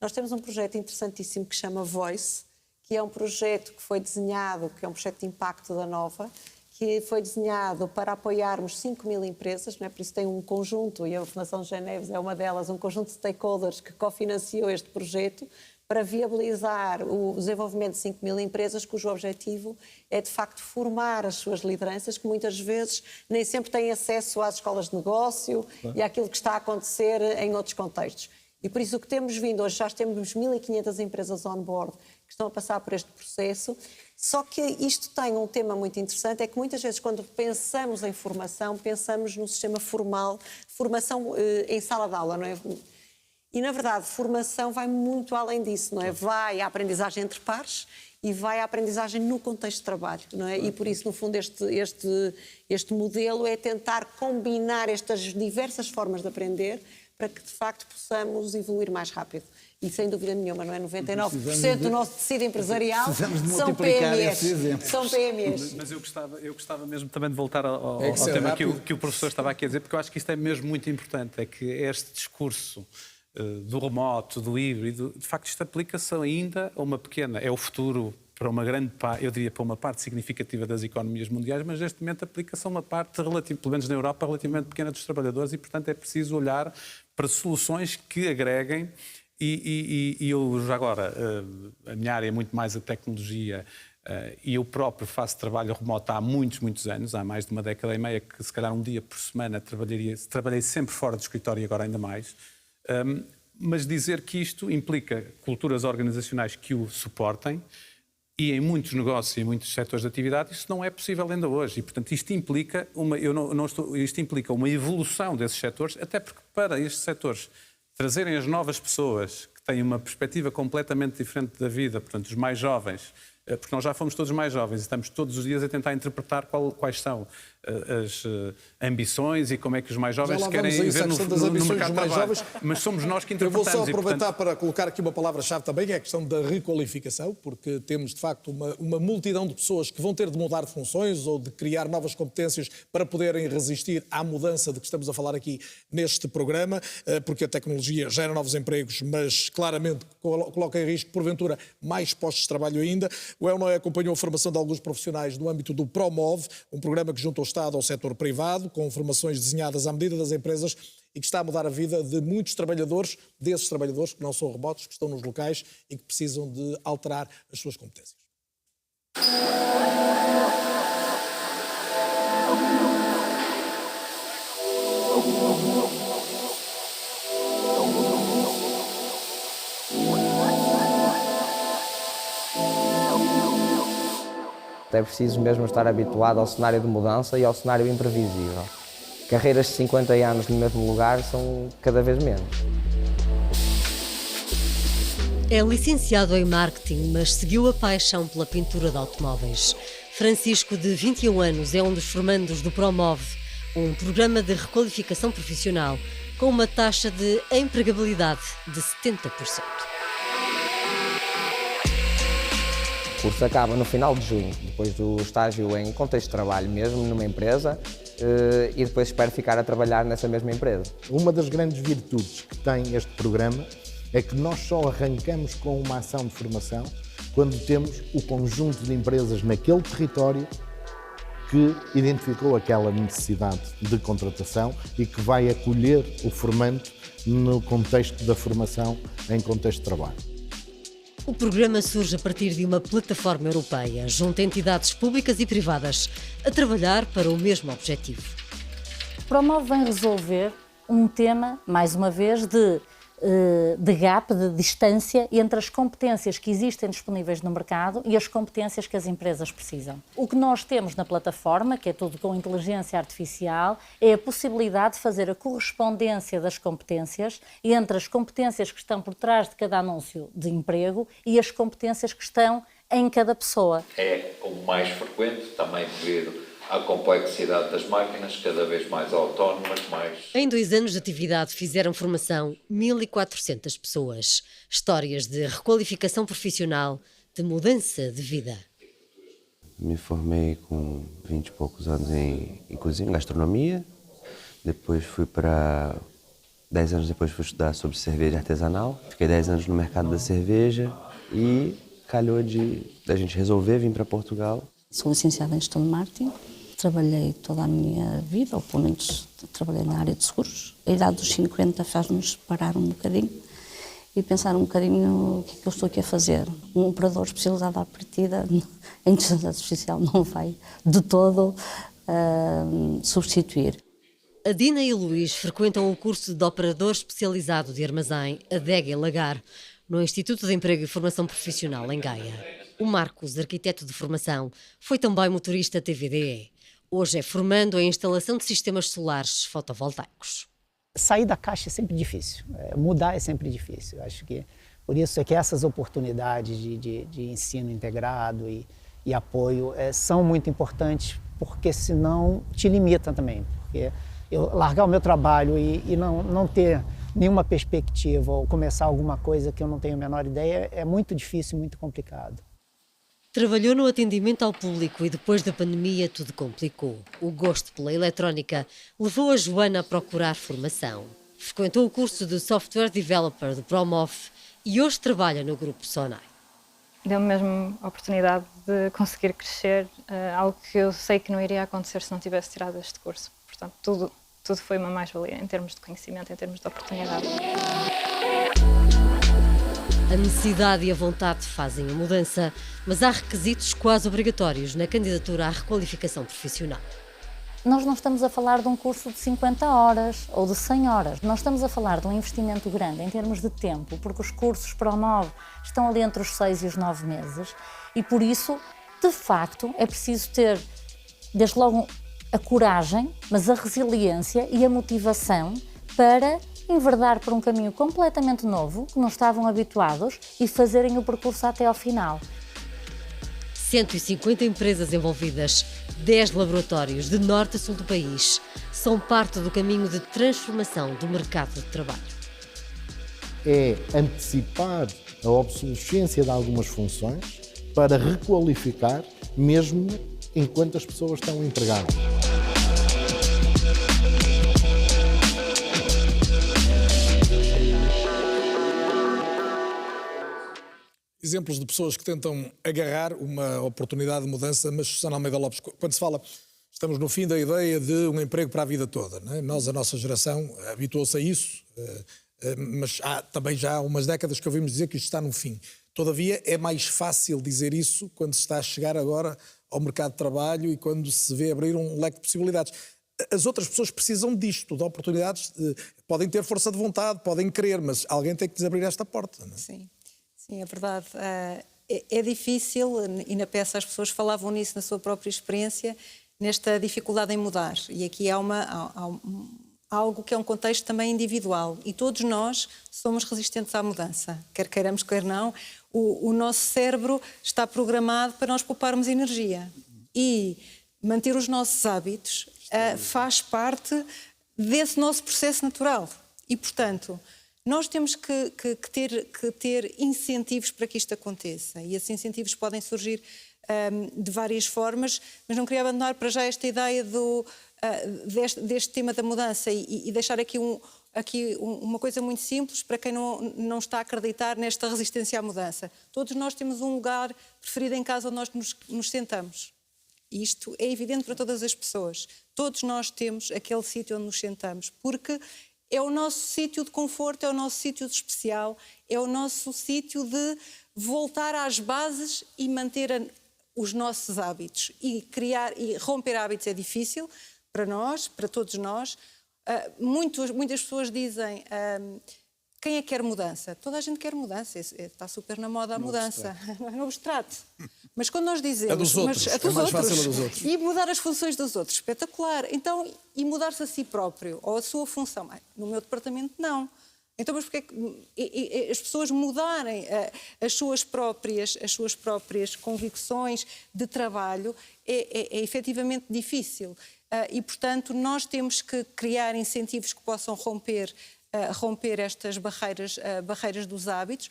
Nós temos um projeto interessantíssimo que se chama Voice, que é um projeto que foi desenhado, que é um projeto de impacto da Nova, que foi desenhado para apoiarmos 5.000 empresas, não é? Por isso tem um conjunto, e a Fundação Geneves é uma delas, um conjunto de stakeholders que cofinanciou este projeto para viabilizar o desenvolvimento de 5.000 empresas, cujo objetivo é, de facto, formar as suas lideranças, que muitas vezes nem sempre têm acesso às escolas de negócio e àquilo que está a acontecer em outros contextos. E por isso o que temos vindo, hoje já temos 1.500 empresas on board que estão a passar por este processo. Só que isto tem um tema muito interessante, é que muitas vezes quando pensamos em formação, pensamos num sistema formal, formação em sala de aula, não é? E na verdade, formação vai muito além disso, não é? Vai à aprendizagem entre pares e vai à aprendizagem no contexto de trabalho, não é? E por isso, no fundo, este modelo é tentar combinar estas diversas formas de aprender para que, de facto, possamos evoluir mais rápido. E sem dúvida nenhuma, não é? 99% do nosso tecido empresarial são PMEs. São PMEs. Mas eu gostava mesmo também de voltar ao tema que o professor estava aqui a dizer, porque eu acho que isto é mesmo muito importante, é que este discurso do remoto, do híbrido, de facto isto aplica-se ainda a uma pequena, é o futuro para uma grande parte, eu diria para uma parte significativa das economias mundiais, mas neste momento aplica-se a uma parte, pelo menos na Europa, relativamente pequena dos trabalhadores e, portanto, é preciso olhar para soluções que agreguem. E eu já agora, a minha área é muito mais a tecnologia e eu próprio faço trabalho remoto há muitos anos, há mais de uma década e meia, que se calhar um dia por semana trabalhei sempre fora do escritório e agora ainda mais. Mas dizer que isto implica culturas organizacionais que o suportem e em muitos negócios e em muitos setores de atividade isso não é possível ainda hoje. E, portanto, isto implica uma evolução desses setores, até porque para estes setores trazerem as novas pessoas que têm uma perspectiva completamente diferente da vida, portanto, os mais jovens, porque nós já fomos todos mais jovens e estamos todos os dias a tentar interpretar quais são as ambições e como é que os mais jovens querem ver no mercado de trabalho. Mas somos nós que interpretamos. Eu vou só aproveitar para colocar aqui uma palavra-chave também, que é a questão da requalificação, porque temos, de facto, uma multidão de pessoas que vão ter de mudar de funções ou de criar novas competências para poderem resistir à mudança de que estamos a falar aqui neste programa, porque a tecnologia gera novos empregos, mas claramente coloca em risco, porventura, mais postos de trabalho ainda. O EUNOE acompanhou a formação de alguns profissionais no âmbito do Promove, um programa que junta o Estado ao setor privado, com formações desenhadas à medida das empresas e que está a mudar a vida de muitos trabalhadores, desses trabalhadores que não são remotos, que estão nos locais e que precisam de alterar as suas competências. É preciso mesmo estar habituado ao cenário de mudança e ao cenário imprevisível. Carreiras de 50 anos no mesmo lugar são cada vez menos. É licenciado em marketing, mas seguiu a paixão pela pintura de automóveis. Francisco, de 21 anos, é um dos formandos do Promove, um programa de requalificação profissional com uma taxa de empregabilidade de 70%. O curso acaba no final de junho, depois do estágio em contexto de trabalho mesmo, numa empresa, e depois espero ficar a trabalhar nessa mesma empresa. Uma das grandes virtudes que tem este programa é que nós só arrancamos com uma ação de formação quando temos o conjunto de empresas naquele território que identificou aquela necessidade de contratação e que vai acolher o formando no contexto da formação em contexto de trabalho. O programa surge a partir de uma plataforma europeia, junto a entidades públicas e privadas, a trabalhar para o mesmo objetivo. O Promove vem resolver um tema, mais uma vez, de gap, de distância entre as competências que existem disponíveis no mercado e as competências que as empresas precisam. O que nós temos na plataforma, que é tudo com inteligência artificial, é a possibilidade de fazer a correspondência das competências entre as competências que estão por trás de cada anúncio de emprego e as competências que estão em cada pessoa. É o mais frequente, também devido à complexidade das máquinas, cada vez mais autónomas, Em 2 anos de atividade fizeram formação 1.400 pessoas. Histórias de requalificação profissional, de mudança de vida. Me formei com 20 e poucos anos em cozinha, em gastronomia. Depois 10 anos depois fui estudar sobre cerveja artesanal. Fiquei 10 anos no mercado da cerveja e calhou da gente resolver vir para Portugal. Sou licenciada em gestão de marketing. Trabalhei toda a minha vida, ou pelo menos trabalhei na área de seguros. A idade dos 50 faz-nos parar um bocadinho e pensar um bocadinho o que é que eu estou aqui a fazer. Um operador especializado à partida em inteligência artificial não vai de todo substituir. A Dina e o Luís frequentam o curso de operador especializado de armazém Adega e Lagar, no Instituto de Emprego e Formação Profissional, em Gaia. O Marcos, arquiteto de formação, foi também motorista TVDE. Hoje é formando a instalação de sistemas solares fotovoltaicos. Sair da caixa é sempre difícil, mudar é sempre difícil. Acho que por isso é que essas oportunidades de ensino integrado e apoio são muito importantes, porque senão te limita também. Porque eu largar o meu trabalho e não ter nenhuma perspectiva ou começar alguma coisa que eu não tenho a menor ideia é muito difícil, muito complicado. Trabalhou no atendimento ao público e depois da pandemia tudo complicou. O gosto pela eletrónica levou a Joana a procurar formação. Frequentou o curso de Software Developer do Promove e hoje trabalha no grupo Sonai. Deu-me mesmo a oportunidade de conseguir crescer, algo que eu sei que não iria acontecer se não tivesse tirado este curso. Portanto, tudo foi uma mais-valia em termos de conhecimento, em termos de oportunidade. A necessidade e a vontade fazem a mudança, mas há requisitos quase obrigatórios na candidatura à requalificação profissional. Nós não estamos a falar de um curso de 50 horas ou de 100 horas. Nós estamos a falar de um investimento grande em termos de tempo, porque os cursos Promove estão ali entre os 6 e os 9 meses e, por isso, de facto, é preciso ter, desde logo, a coragem, mas a resiliência e a motivação para enverdar por um caminho completamente novo, que não estavam habituados, e fazerem o percurso até ao final. 150 empresas envolvidas, 10 laboratórios de norte a sul do país, são parte do caminho de transformação do mercado de trabalho. É antecipar a obsolescência de algumas funções para requalificar, mesmo enquanto as pessoas estão empregadas. Exemplos de pessoas que tentam agarrar uma oportunidade de mudança, mas Susana Almeida Lopes, quando se fala, estamos no fim da ideia de um emprego para a vida toda, não é? Nós, a nossa geração, habituou-se a isso, mas há também já umas décadas que ouvimos dizer que isto está no fim. Todavia, é mais fácil dizer isso quando se está a chegar agora ao mercado de trabalho e quando se vê abrir um leque de possibilidades. As outras pessoas precisam disto, de oportunidades, podem ter força de vontade, podem querer, mas alguém tem que lhes abrir esta porta, não é? Sim. Sim, é verdade. É difícil, e na peça as pessoas falavam nisso na sua própria experiência, nesta dificuldade em mudar. E aqui há algo que é um contexto também individual. E todos nós somos resistentes à mudança. Quer queiramos, quer não. O nosso cérebro está programado para nós pouparmos energia. e manter os nossos hábitos faz parte desse nosso processo natural. E, portanto, nós temos que ter incentivos para que isto aconteça. E esses incentivos podem surgir de várias formas, mas não queria abandonar para já esta ideia deste tema da mudança e deixar aqui uma coisa muito simples para quem não está a acreditar nesta resistência à mudança. Todos nós temos um lugar preferido em casa onde nós nos sentamos. Isto é evidente para todas as pessoas. Todos nós temos aquele sítio onde nos sentamos, porque é o nosso sítio de conforto, é o nosso sítio de especial, é o nosso sítio de voltar às bases e manter os nossos hábitos. E romper hábitos é difícil para nós, para todos nós. Muitas pessoas dizem, quem é que quer mudança? Toda a gente quer mudança, está super na moda a mudança, no abstrato. Mas quando nós dizemos... A dos outros, é mais fácil a dos outros. E mudar as funções dos outros, espetacular. Então, e mudar-se a si próprio, ou a sua função? No meu departamento, não. Então, mas porque as pessoas mudarem as suas próprias convicções de trabalho é efetivamente difícil. E, portanto, nós temos que criar incentivos que possam romper estas barreiras dos hábitos,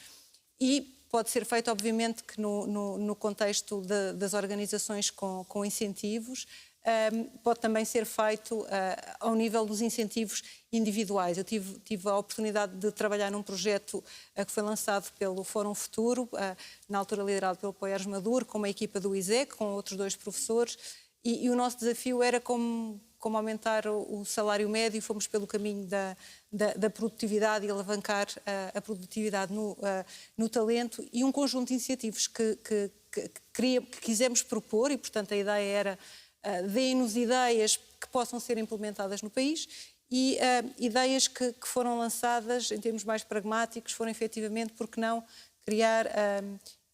e pode ser feito, obviamente, que no contexto das organizações com incentivos, pode também ser feito ao nível dos incentivos individuais. Eu tive a oportunidade de trabalhar num projeto que foi lançado pelo Fórum Futuro, na altura liderado pelo Poiares Maduro, com uma equipa do ISEC, com outros 2 professores, e o nosso desafio era como aumentar o salário médio. Fomos pelo caminho da produtividade e alavancar a produtividade no talento, e um conjunto de incentivos que quisemos propor, e portanto a ideia era deem-nos ideias que possam ser implementadas no país, e ideias que foram lançadas em termos mais pragmáticos foram efetivamente, porque não, criar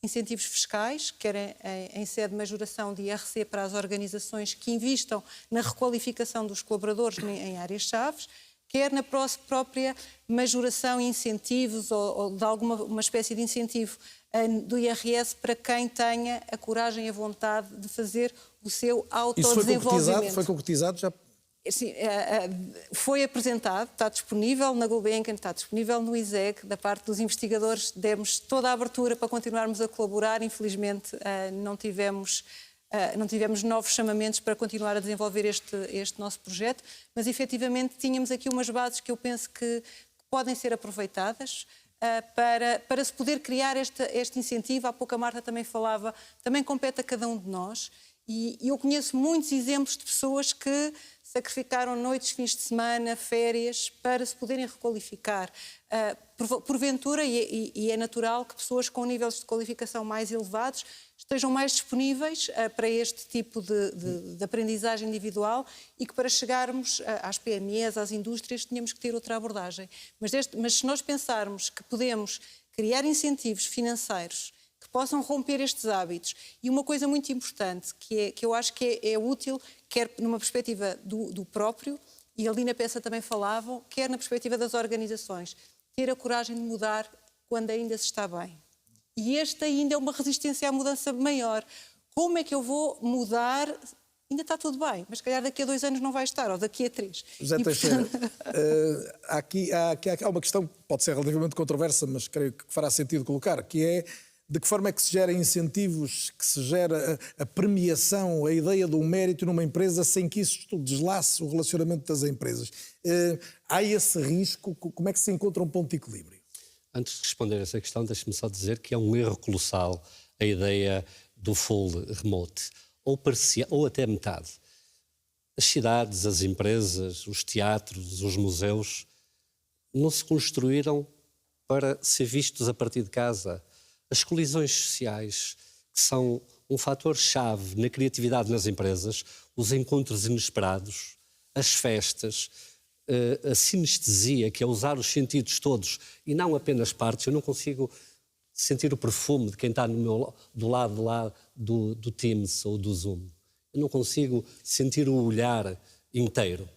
incentivos fiscais, quer em sede de majoração de IRC para as organizações que investam na requalificação dos colaboradores em áreas-chave, quer na própria majoração e incentivos ou de uma espécie de incentivo do IRS para quem tenha a coragem e a vontade de fazer o seu autodesenvolvimento. Isso foi concretizado já? Sim, foi apresentado, está disponível na Gulbenkian, está disponível no ISEC. Da parte dos investigadores demos toda a abertura para continuarmos a colaborar. Infelizmente não tivemos novos chamamentos para continuar a desenvolver este nosso projeto, mas efetivamente tínhamos aqui umas bases que eu penso que podem ser aproveitadas para se poder criar este incentivo. Há pouco a Marta também falava, também compete a cada um de nós, e eu conheço muitos exemplos de pessoas que sacrificaram noites, fins de semana, férias, para se poderem requalificar. Porventura, e é natural que pessoas com níveis de qualificação mais elevados estejam mais disponíveis para este tipo de aprendizagem individual, e que para chegarmos às PMEs, às indústrias, tínhamos que ter outra abordagem. Mas se nós pensarmos que podemos criar incentivos financeiros que possam romper estes hábitos, e uma coisa muito importante que eu acho que é útil, quer numa perspectiva do próprio, e ali na peça também falavam, quer na perspectiva das organizações, ter a coragem de mudar quando ainda se está bem. E esta ainda é uma resistência à mudança maior. Como é que eu vou mudar? Ainda está tudo bem, mas se calhar daqui a 2 anos não vai estar, ou daqui a 3. José Teixeira, há uma questão que pode ser relativamente controversa, mas creio que fará sentido colocar, que é: de que forma é que se gera incentivos, que se gera a premiação, a ideia do mérito numa empresa, sem que isso deslace o relacionamento das empresas? Há esse risco? Como é que se encontra um ponto de equilíbrio? Antes de responder a essa questão, deixe-me só dizer que é um erro colossal a ideia do full remote, ou até metade. As cidades, as empresas, os teatros, os museus não se construíram para ser vistos a partir de casa. As colisões sociais, que são um fator-chave na criatividade nas empresas, os encontros inesperados, as festas, a sinestesia, que é usar os sentidos todos e não apenas partes. Eu não consigo sentir o perfume de quem está do lado lá do Teams ou do Zoom. Eu não consigo sentir o olhar inteiro.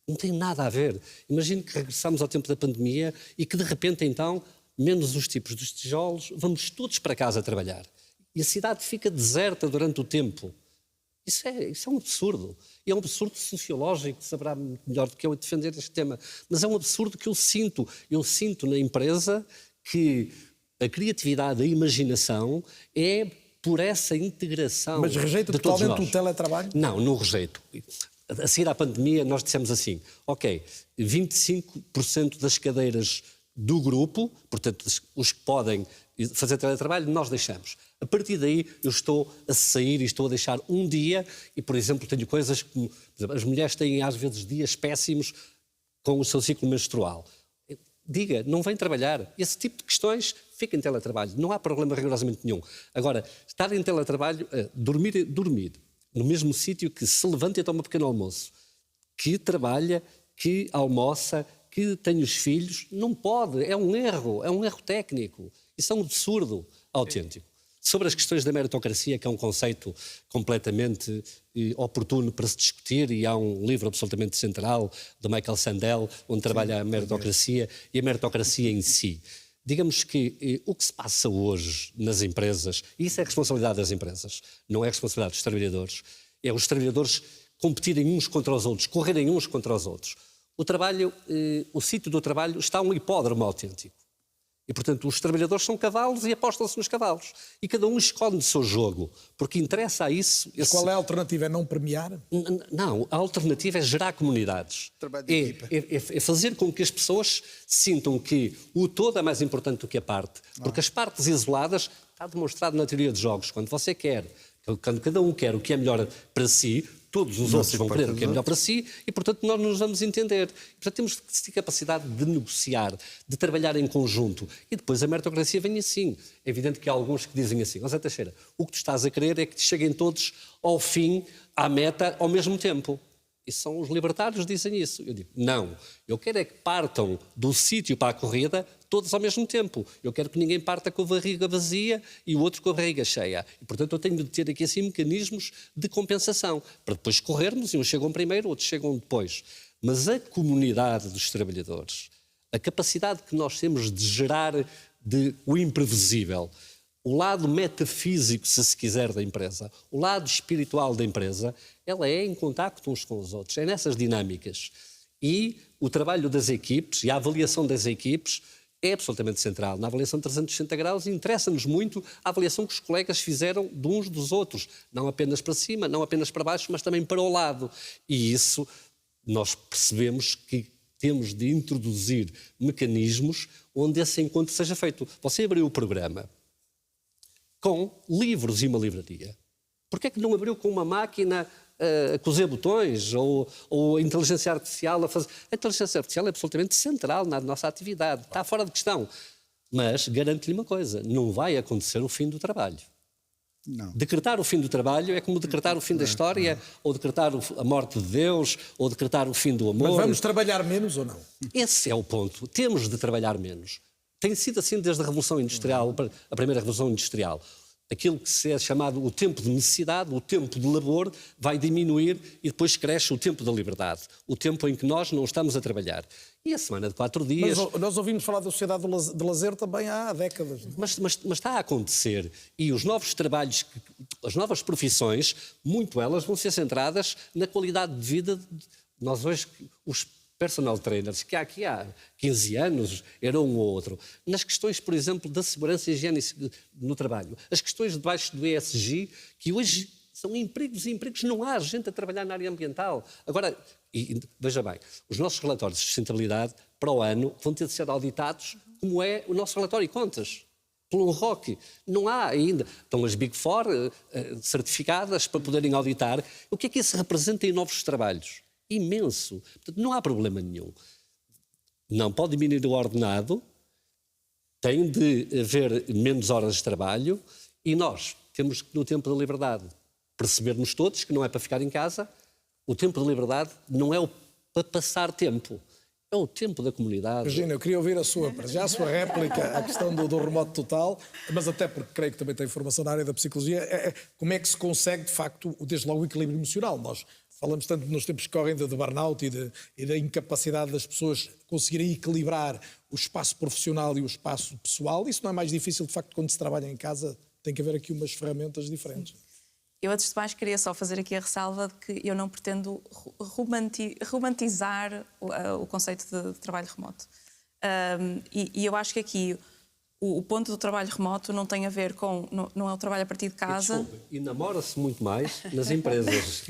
Não tem nada a ver. Imagino que regressamos ao tempo da pandemia e que de repente então, menos os tipos dos tijolos, vamos todos para casa trabalhar. E a cidade fica deserta durante o tempo. Isso é um absurdo. E é um absurdo sociológico, saberá melhor do que eu defender este tema. Mas é um absurdo que eu sinto. Eu sinto na empresa que a criatividade, a imaginação é por essa integração. Mas rejeita totalmente o teletrabalho? Não rejeito. A seguir à pandemia, nós dissemos assim, ok, 25% das cadeiras do grupo, portanto, os que podem fazer teletrabalho, nós deixamos. A partir daí, eu estou a sair e estou a deixar um dia e, por exemplo, tenho coisas como, por exemplo, as mulheres têm às vezes dias péssimos com o seu ciclo menstrual. Diga, não vem trabalhar. Esse tipo de questões fica em teletrabalho. Não há problema rigorosamente nenhum. Agora, estar em teletrabalho, dormir no mesmo sítio que se levanta e toma um pequeno almoço, que trabalha, que almoça, que tem os filhos, não pode. É um erro técnico. Isso é um absurdo autêntico. Sobre as questões da meritocracia, que é um conceito completamente oportuno para se discutir, e há um livro absolutamente central do Michael Sandel, onde trabalha a meritocracia e a meritocracia em si. Digamos que o que se passa hoje nas empresas, e isso é a responsabilidade das empresas, não é a responsabilidade dos trabalhadores, é os trabalhadores competirem uns contra os outros, correrem uns contra os outros. O trabalho, o sítio do trabalho está um hipódromo autêntico. E, portanto, os trabalhadores são cavalos e apostam-se nos cavalos. E cada um escolhe o seu jogo, porque interessa a isso... Mas qual é a alternativa? É não premiar? Não, a alternativa é gerar comunidades. É fazer com que as pessoas sintam que o todo é mais importante do que a parte. Porque as partes isoladas, está demonstrado na teoria de jogos, quando você quer, quando cada um quer o que é melhor para si, todos os outros vão querer o que é melhor para si e, portanto, nós nos vamos entender. Portanto, temos que ter capacidade de negociar, de trabalhar em conjunto. E depois a meritocracia vem assim. É evidente que há alguns que dizem assim, Zé Teixeira, o que tu estás a querer é que cheguem todos ao fim, à meta, ao mesmo tempo. E são os libertários que dizem isso. Eu digo, não. Eu quero é que partam do sítio para a corrida todos ao mesmo tempo. Eu quero que ninguém parta com a barriga vazia e o outro com a barriga cheia. E, portanto, eu tenho de ter aqui assim mecanismos de compensação, para depois corrermos e uns chegam primeiro, outros chegam depois. Mas a comunidade dos trabalhadores, a capacidade que nós temos de gerar o imprevisível, o lado metafísico, se quiser, da empresa, o lado espiritual da empresa, ela é em contacto uns com os outros, é nessas dinâmicas. E o trabalho das equipes e a avaliação das equipes é absolutamente central. Na avaliação de 360 graus interessa-nos muito a avaliação que os colegas fizeram de uns dos outros, não apenas para cima, não apenas para baixo, mas também para o lado. E isso nós percebemos que temos de introduzir mecanismos onde esse encontro seja feito. Você abriu o programa com livros e uma livraria. Porquê é que não abriu com uma máquina a cozer botões ou a inteligência artificial a fazer... A inteligência artificial é absolutamente central na nossa atividade, está fora de questão. Mas garanto-lhe uma coisa, não vai acontecer o fim do trabalho. Não. Decretar o fim do trabalho é como decretar o fim da história, ou decretar a morte de Deus, ou decretar o fim do amor. Mas vamos trabalhar menos ou não? Esse é o ponto. Temos de trabalhar menos. Tem sido assim desde a Revolução Industrial, a primeira Revolução Industrial. Aquilo que se é chamado o tempo de necessidade, o tempo de labor, vai diminuir e depois cresce o tempo da liberdade. O tempo em que nós não estamos a trabalhar. E a semana de 4 dias... Mas nós ouvimos falar da sociedade de lazer também há décadas. Mas está a acontecer. E os novos trabalhos, as novas profissões, muito elas vão ser centradas na qualidade de vida. Nós hoje, os personal trainers, que aqui há 15 anos era um ou outro, nas questões, por exemplo, da segurança e higiene no trabalho, as questões debaixo do ESG, que hoje são empregos e empregos, não há gente a trabalhar na área ambiental. Agora, veja bem, os nossos relatórios de sustentabilidade para o ano vão ter de ser auditados como é o nosso relatório de contas. Pelo ROC. Não há ainda. Estão as Big Four certificadas para poderem auditar. O que é que isso representa em novos trabalhos? Imenso. Portanto, não há problema nenhum. Não pode diminuir o ordenado, tem de haver menos horas de trabalho e nós temos que, no tempo da liberdade, percebermos todos que não é para ficar em casa, o tempo da liberdade não é para passar tempo, é o tempo da comunidade. Regina, eu queria ouvir a sua réplica à questão do remoto total, mas até porque creio que também tem formação na área da psicologia, como é que se consegue, de facto, desde logo o equilíbrio emocional? Nós falamos tanto nos tempos que correm de burnout e da incapacidade das pessoas conseguirem equilibrar o espaço profissional e o espaço pessoal. Isso não é mais difícil, de facto, quando se trabalha em casa, tem que haver aqui umas ferramentas diferentes. Eu, antes de mais, queria só fazer aqui a ressalva de que eu não pretendo romantizar o conceito de trabalho remoto. E eu acho que aqui o ponto do trabalho remoto não tem a ver com... Não é o trabalho a partir de casa... E namora-se muito mais nas empresas.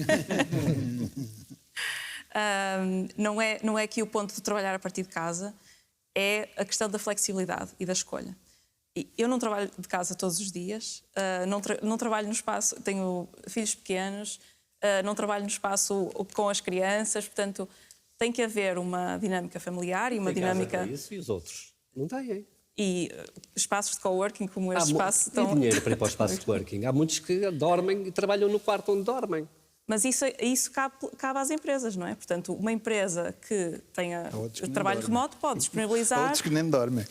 Não é aqui o ponto de trabalhar a partir de casa, é a questão da flexibilidade e da escolha. Eu não trabalho de casa todos os dias, não trabalho no espaço, tenho filhos pequenos, não trabalho no espaço com as crianças, portanto, tem que haver uma dinâmica familiar e uma dinâmica... Isso, e os outros? Não têm. E espaços de coworking como este espaço... Tem dinheiro para ir para o espaço de coworking. Há muitos que dormem e trabalham no quarto onde dormem. Mas isso cabe às empresas, não é? Portanto, uma empresa que tenha trabalho remoto pode disponibilizar... Outros que nem dormem.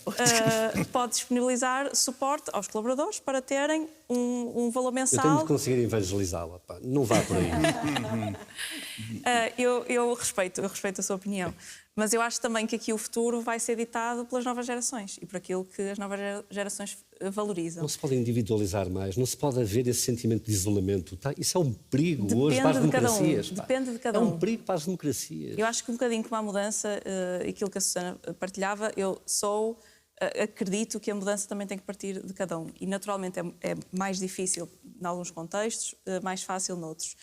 Pode disponibilizar suporte aos colaboradores para terem um valor mensal... Eu tenho de conseguir evangelizá-la, pá. Não vá por aí. Eu respeito a sua opinião. Mas eu acho também que aqui o futuro vai ser ditado pelas novas gerações e por aquilo que as novas gerações valorizam. Não se pode individualizar mais, não se pode haver esse sentimento de isolamento. Tá? Isso é um perigo hoje para as democracias. Depende de cada um. É um perigo para as democracias. Eu acho que um bocadinho como a mudança, aquilo que a Susana partilhava, acredito que a mudança também tem que partir de cada um. E naturalmente é mais difícil em alguns contextos, mais fácil noutros.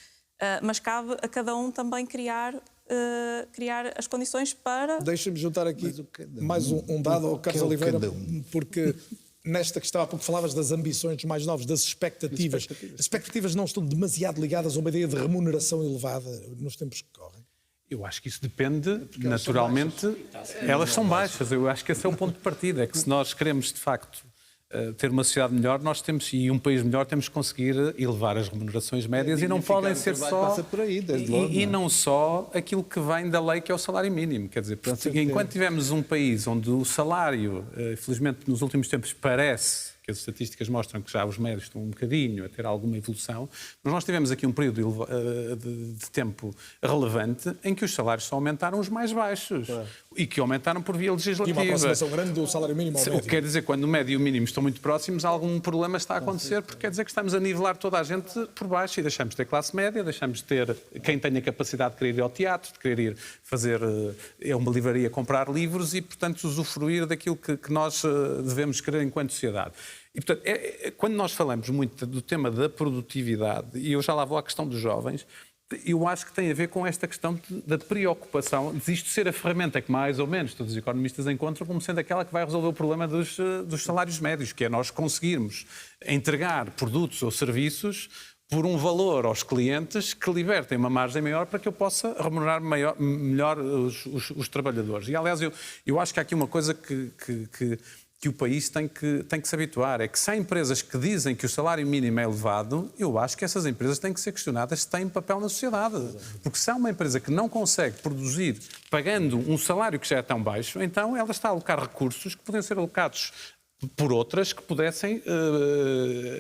Mas cabe a cada um também criar as condições para... Deixa-me juntar aqui mais um dado ao Carlos Oliveira, porque nesta que estava há pouco falavas das ambições dos mais novos, das expectativas. As expectativas não estão demasiado ligadas a uma ideia de remuneração elevada nos tempos que correm? Eu acho que isso depende, naturalmente, elas são baixas. Eu acho que esse é o ponto de partida, é que se nós queremos, de facto, ter uma sociedade melhor, nós temos, e um país melhor, temos que conseguir elevar as remunerações médias e não podem ser só... Passa por aí, desde logo, e não só aquilo que vem da lei, que é o salário mínimo. Quer dizer, porque enquanto tivermos um país onde o salário, infelizmente, nos últimos tempos parece... que as estatísticas mostram que já os médios estão um bocadinho a ter alguma evolução, mas nós tivemos aqui um período de tempo relevante em que os salários só aumentaram os mais baixos e que aumentaram por via legislativa. E uma aproximação grande do salário mínimo ao médio. O que quer dizer, quando o médio e o mínimo estão muito próximos, algum problema está a acontecer, porque quer dizer que estamos a nivelar toda a gente por baixo e deixamos de ter classe média, deixamos de ter quem tenha capacidade de querer ir ao teatro, de querer ir fazer uma livraria, comprar livros e, portanto, usufruir daquilo que nós devemos querer enquanto sociedade. E, portanto, quando nós falamos muito do tema da produtividade, e eu já lá vou à questão dos jovens, eu acho que tem a ver com esta questão da preocupação de isto ser a ferramenta que mais ou menos todos os economistas encontram como sendo aquela que vai resolver o problema dos salários médios, que é nós conseguirmos entregar produtos ou serviços por um valor aos clientes que libertem uma margem maior para que eu possa remunerar melhor os trabalhadores. E, aliás, eu acho que há aqui uma coisa que o país tem que se habituar, é que se há empresas que dizem que o salário mínimo é elevado, eu acho que essas empresas têm que ser questionadas se têm papel na sociedade. Porque se há uma empresa que não consegue produzir pagando um salário que já é tão baixo, então ela está a alocar recursos que podem ser alocados por outras que pudessem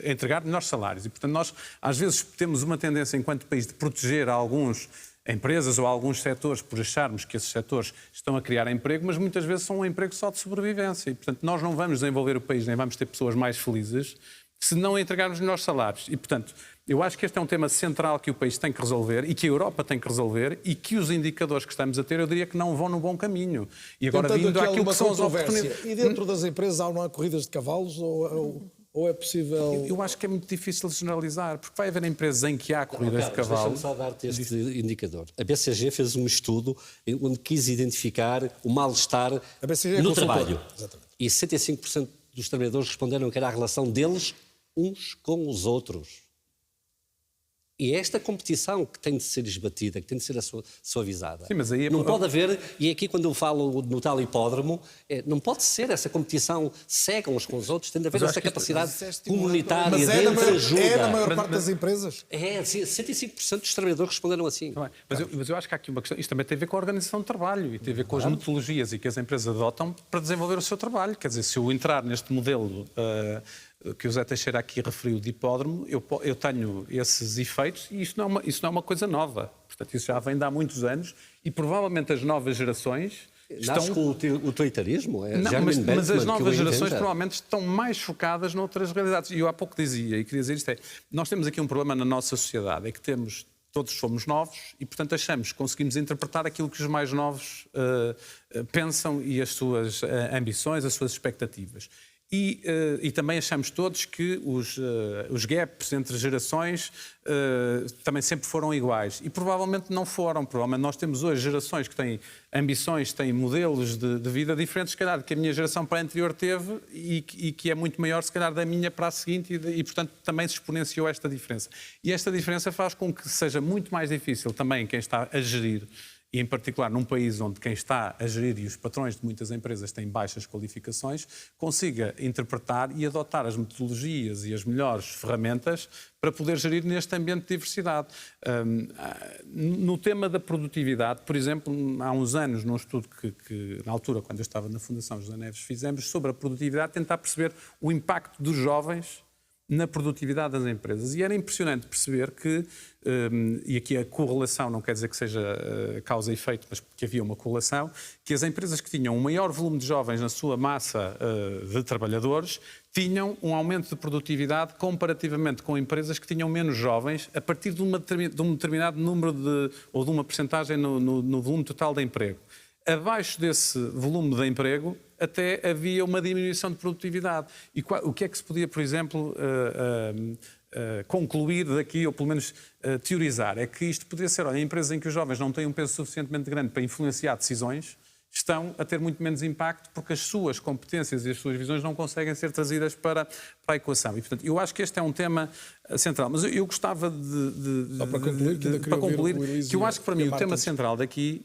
entregar melhores salários. E, portanto, nós às vezes temos uma tendência enquanto país de proteger alguns empresas ou alguns setores por acharmos que esses setores estão a criar emprego, mas muitas vezes são um emprego só de sobrevivência. E, portanto, nós não vamos desenvolver o país, nem vamos ter pessoas mais felizes se não entregarmos melhores salários. E, portanto, eu acho que este é um tema central que o país tem que resolver e que a Europa tem que resolver e que os indicadores que estamos a ter, eu diria que não vão no bom caminho. E agora, vindo àquilo que são as oportunidades... E dentro das empresas não há corridas de cavalos ou é possível... Eu acho que é muito difícil generalizar, porque vai haver empresas em que há corridas de cavalos. Deixa-me só dar-te este indicador. A BCG fez um estudo onde quis identificar o mal-estar no trabalho. Exatamente. E 65% dos trabalhadores responderam que era a relação deles uns com os outros. E é esta competição que tem de ser esbatida, que tem de ser suavizada. Sim, mas aí não pode haver, e aqui quando eu falo no tal hipódromo, não pode ser essa competição cega uns com os outros, tem de haver essa capacidade comunitária de ajuda. É na maior parte das empresas? É, 65% dos trabalhadores responderam assim. Mas eu acho que há aqui uma questão, isto também tem a ver com a organização do trabalho e tem a ver com as metodologias e que as empresas adotam para desenvolver o seu trabalho. Quer dizer, se eu entrar neste modelo... que o Zé Teixeira aqui referiu de hipódromo, eu tenho esses efeitos e isso não é uma coisa nova. Portanto, isso já vem de há muitos anos e provavelmente as novas gerações Nasce com o totalitarismo? Mas as novas gerações provavelmente estão mais focadas noutras realidades. E eu há pouco dizia, e queria dizer isto, nós temos aqui um problema na nossa sociedade, é que todos somos novos e, portanto, achamos que conseguimos interpretar aquilo que os mais novos pensam e as suas ambições, as suas expectativas. E também achamos todos que os gaps entre gerações também sempre foram iguais. E provavelmente não foram. Provavelmente nós temos hoje gerações que têm ambições, têm modelos de vida diferentes, se calhar, do que a minha geração para a anterior teve e que é muito maior, se calhar, da minha para a seguinte e, portanto, também se exponenciou esta diferença. E esta diferença faz com que seja muito mais difícil também quem está a gerir, e em particular num país onde quem está a gerir e os patrões de muitas empresas têm baixas qualificações, consiga interpretar e adotar as metodologias e as melhores ferramentas para poder gerir neste ambiente de diversidade. No tema da produtividade, por exemplo, há uns anos, num estudo que na altura, quando eu estava na Fundação José Neves, fizemos sobre a produtividade, tentar perceber o impacto dos jovens na produtividade das empresas. E era impressionante perceber que, e aqui a correlação não quer dizer que seja causa e efeito, mas que havia uma correlação, que as empresas que tinham um maior volume de jovens na sua massa de trabalhadores tinham um aumento de produtividade comparativamente com empresas que tinham menos jovens a partir de um determinado número ou de uma percentagem no volume total de emprego. Abaixo desse volume de emprego até havia uma diminuição de produtividade. E o que é que se podia, por exemplo, concluir daqui, ou pelo menos teorizar? É que isto poderia ser, olha, empresas em que os jovens não têm um peso suficientemente grande para influenciar decisões, estão a ter muito menos impacto porque as suas competências e as suas visões não conseguem ser trazidas para a equação. E, portanto, eu acho que este é um tema central. Mas eu gostava para concluir, que eu acho que para mim o tema central daqui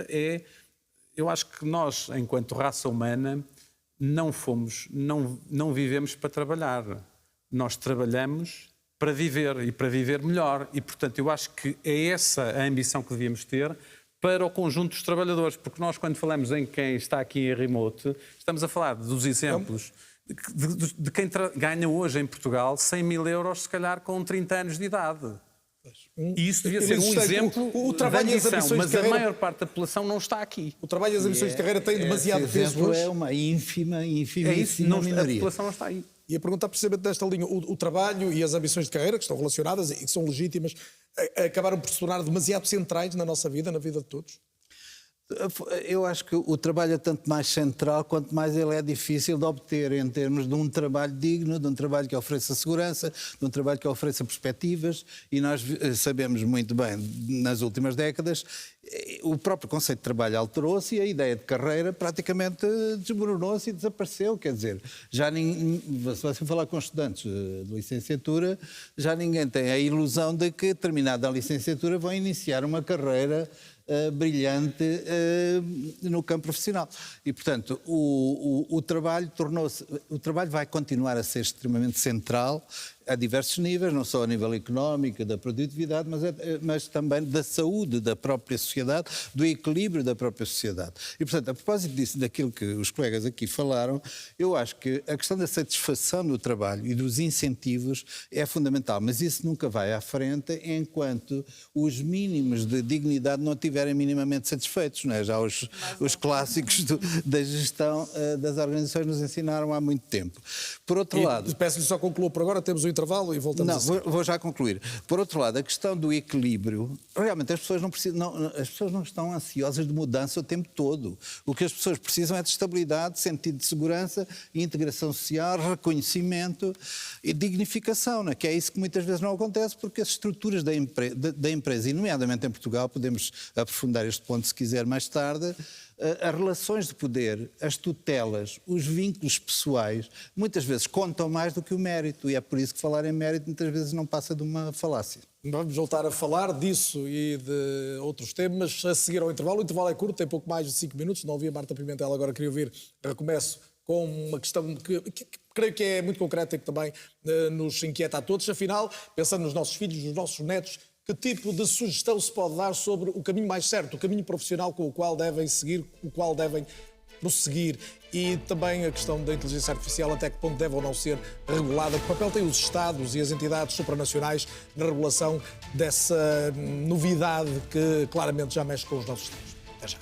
é... Eu acho que nós, enquanto raça humana, não vivemos para trabalhar. Nós trabalhamos para viver e para viver melhor. E, portanto, eu acho que é essa a ambição que devíamos ter para o conjunto dos trabalhadores. Porque nós, quando falamos em quem está aqui em remote, estamos a falar dos exemplos de quem ganha hoje em Portugal 100 mil euros, se calhar com 30 anos de idade. E isso devia ser um exemplo o trabalho de ambição, mas a maior parte da população não está aqui. O trabalho e as ambições de carreira têm demasiado peso hoje. É uma ínfima minoria. A população não está aí. E a pergunta precisamente desta linha, o trabalho e as ambições de carreira, que estão relacionadas e que são legítimas, acabaram por se tornar demasiado centrais na nossa vida, na vida de todos? Eu acho que o trabalho é tanto mais central quanto mais ele é difícil de obter em termos de um trabalho digno, de um trabalho que ofereça segurança, de um trabalho que ofereça perspectivas, e nós sabemos muito bem, nas últimas décadas, o próprio conceito de trabalho alterou-se e a ideia de carreira praticamente desmoronou-se e desapareceu. Quer dizer, se você falar com estudantes de licenciatura, já ninguém tem a ilusão de que, terminada a licenciatura, vão iniciar uma carreira brilhante no campo profissional. E, portanto, o trabalho vai continuar a ser extremamente central a diversos níveis, não só a nível económico, da produtividade, mas também da saúde da própria sociedade, do equilíbrio da própria sociedade. E, portanto, a propósito disso, daquilo que os colegas aqui falaram, eu acho que a questão da satisfação do trabalho e dos incentivos é fundamental, mas isso nunca vai à frente enquanto os mínimos de dignidade não estiverem minimamente satisfeitos. Não é? Já os clássicos da gestão das organizações nos ensinaram há muito tempo. Por outro lado... Peço-lhe só concluir por agora, temos o intervalo e voltamos vou já concluir. Por outro lado, a questão do equilíbrio, realmente as pessoas não estão ansiosas de mudança o tempo todo. O que as pessoas precisam é de estabilidade, sentido de segurança, integração social, reconhecimento e dignificação, né? Que é isso que muitas vezes não acontece porque as estruturas da empresa, e nomeadamente em Portugal, podemos aprofundar este ponto se quiser mais tarde, as relações de poder, as tutelas, os vínculos pessoais, muitas vezes contam mais do que o mérito, e é por isso que falar em mérito muitas vezes não passa de uma falácia. Vamos voltar a falar disso e de outros temas a seguir ao intervalo. O intervalo é curto, tem pouco mais de 5 minutos, não ouvi a Marta Pimentel, agora queria ouvir. Recomeço com uma questão que creio que é muito concreta e que também nos inquieta a todos. Afinal, pensando nos nossos filhos, nos nossos netos, que tipo de sugestão se pode dar sobre o caminho mais certo, o caminho profissional com o qual devem seguir, o qual devem prosseguir? E também a questão da inteligência artificial, até que ponto deve ou não ser regulada, que papel têm os Estados e as entidades supranacionais na regulação dessa novidade que claramente já mexe com os nossos tempos. Até já.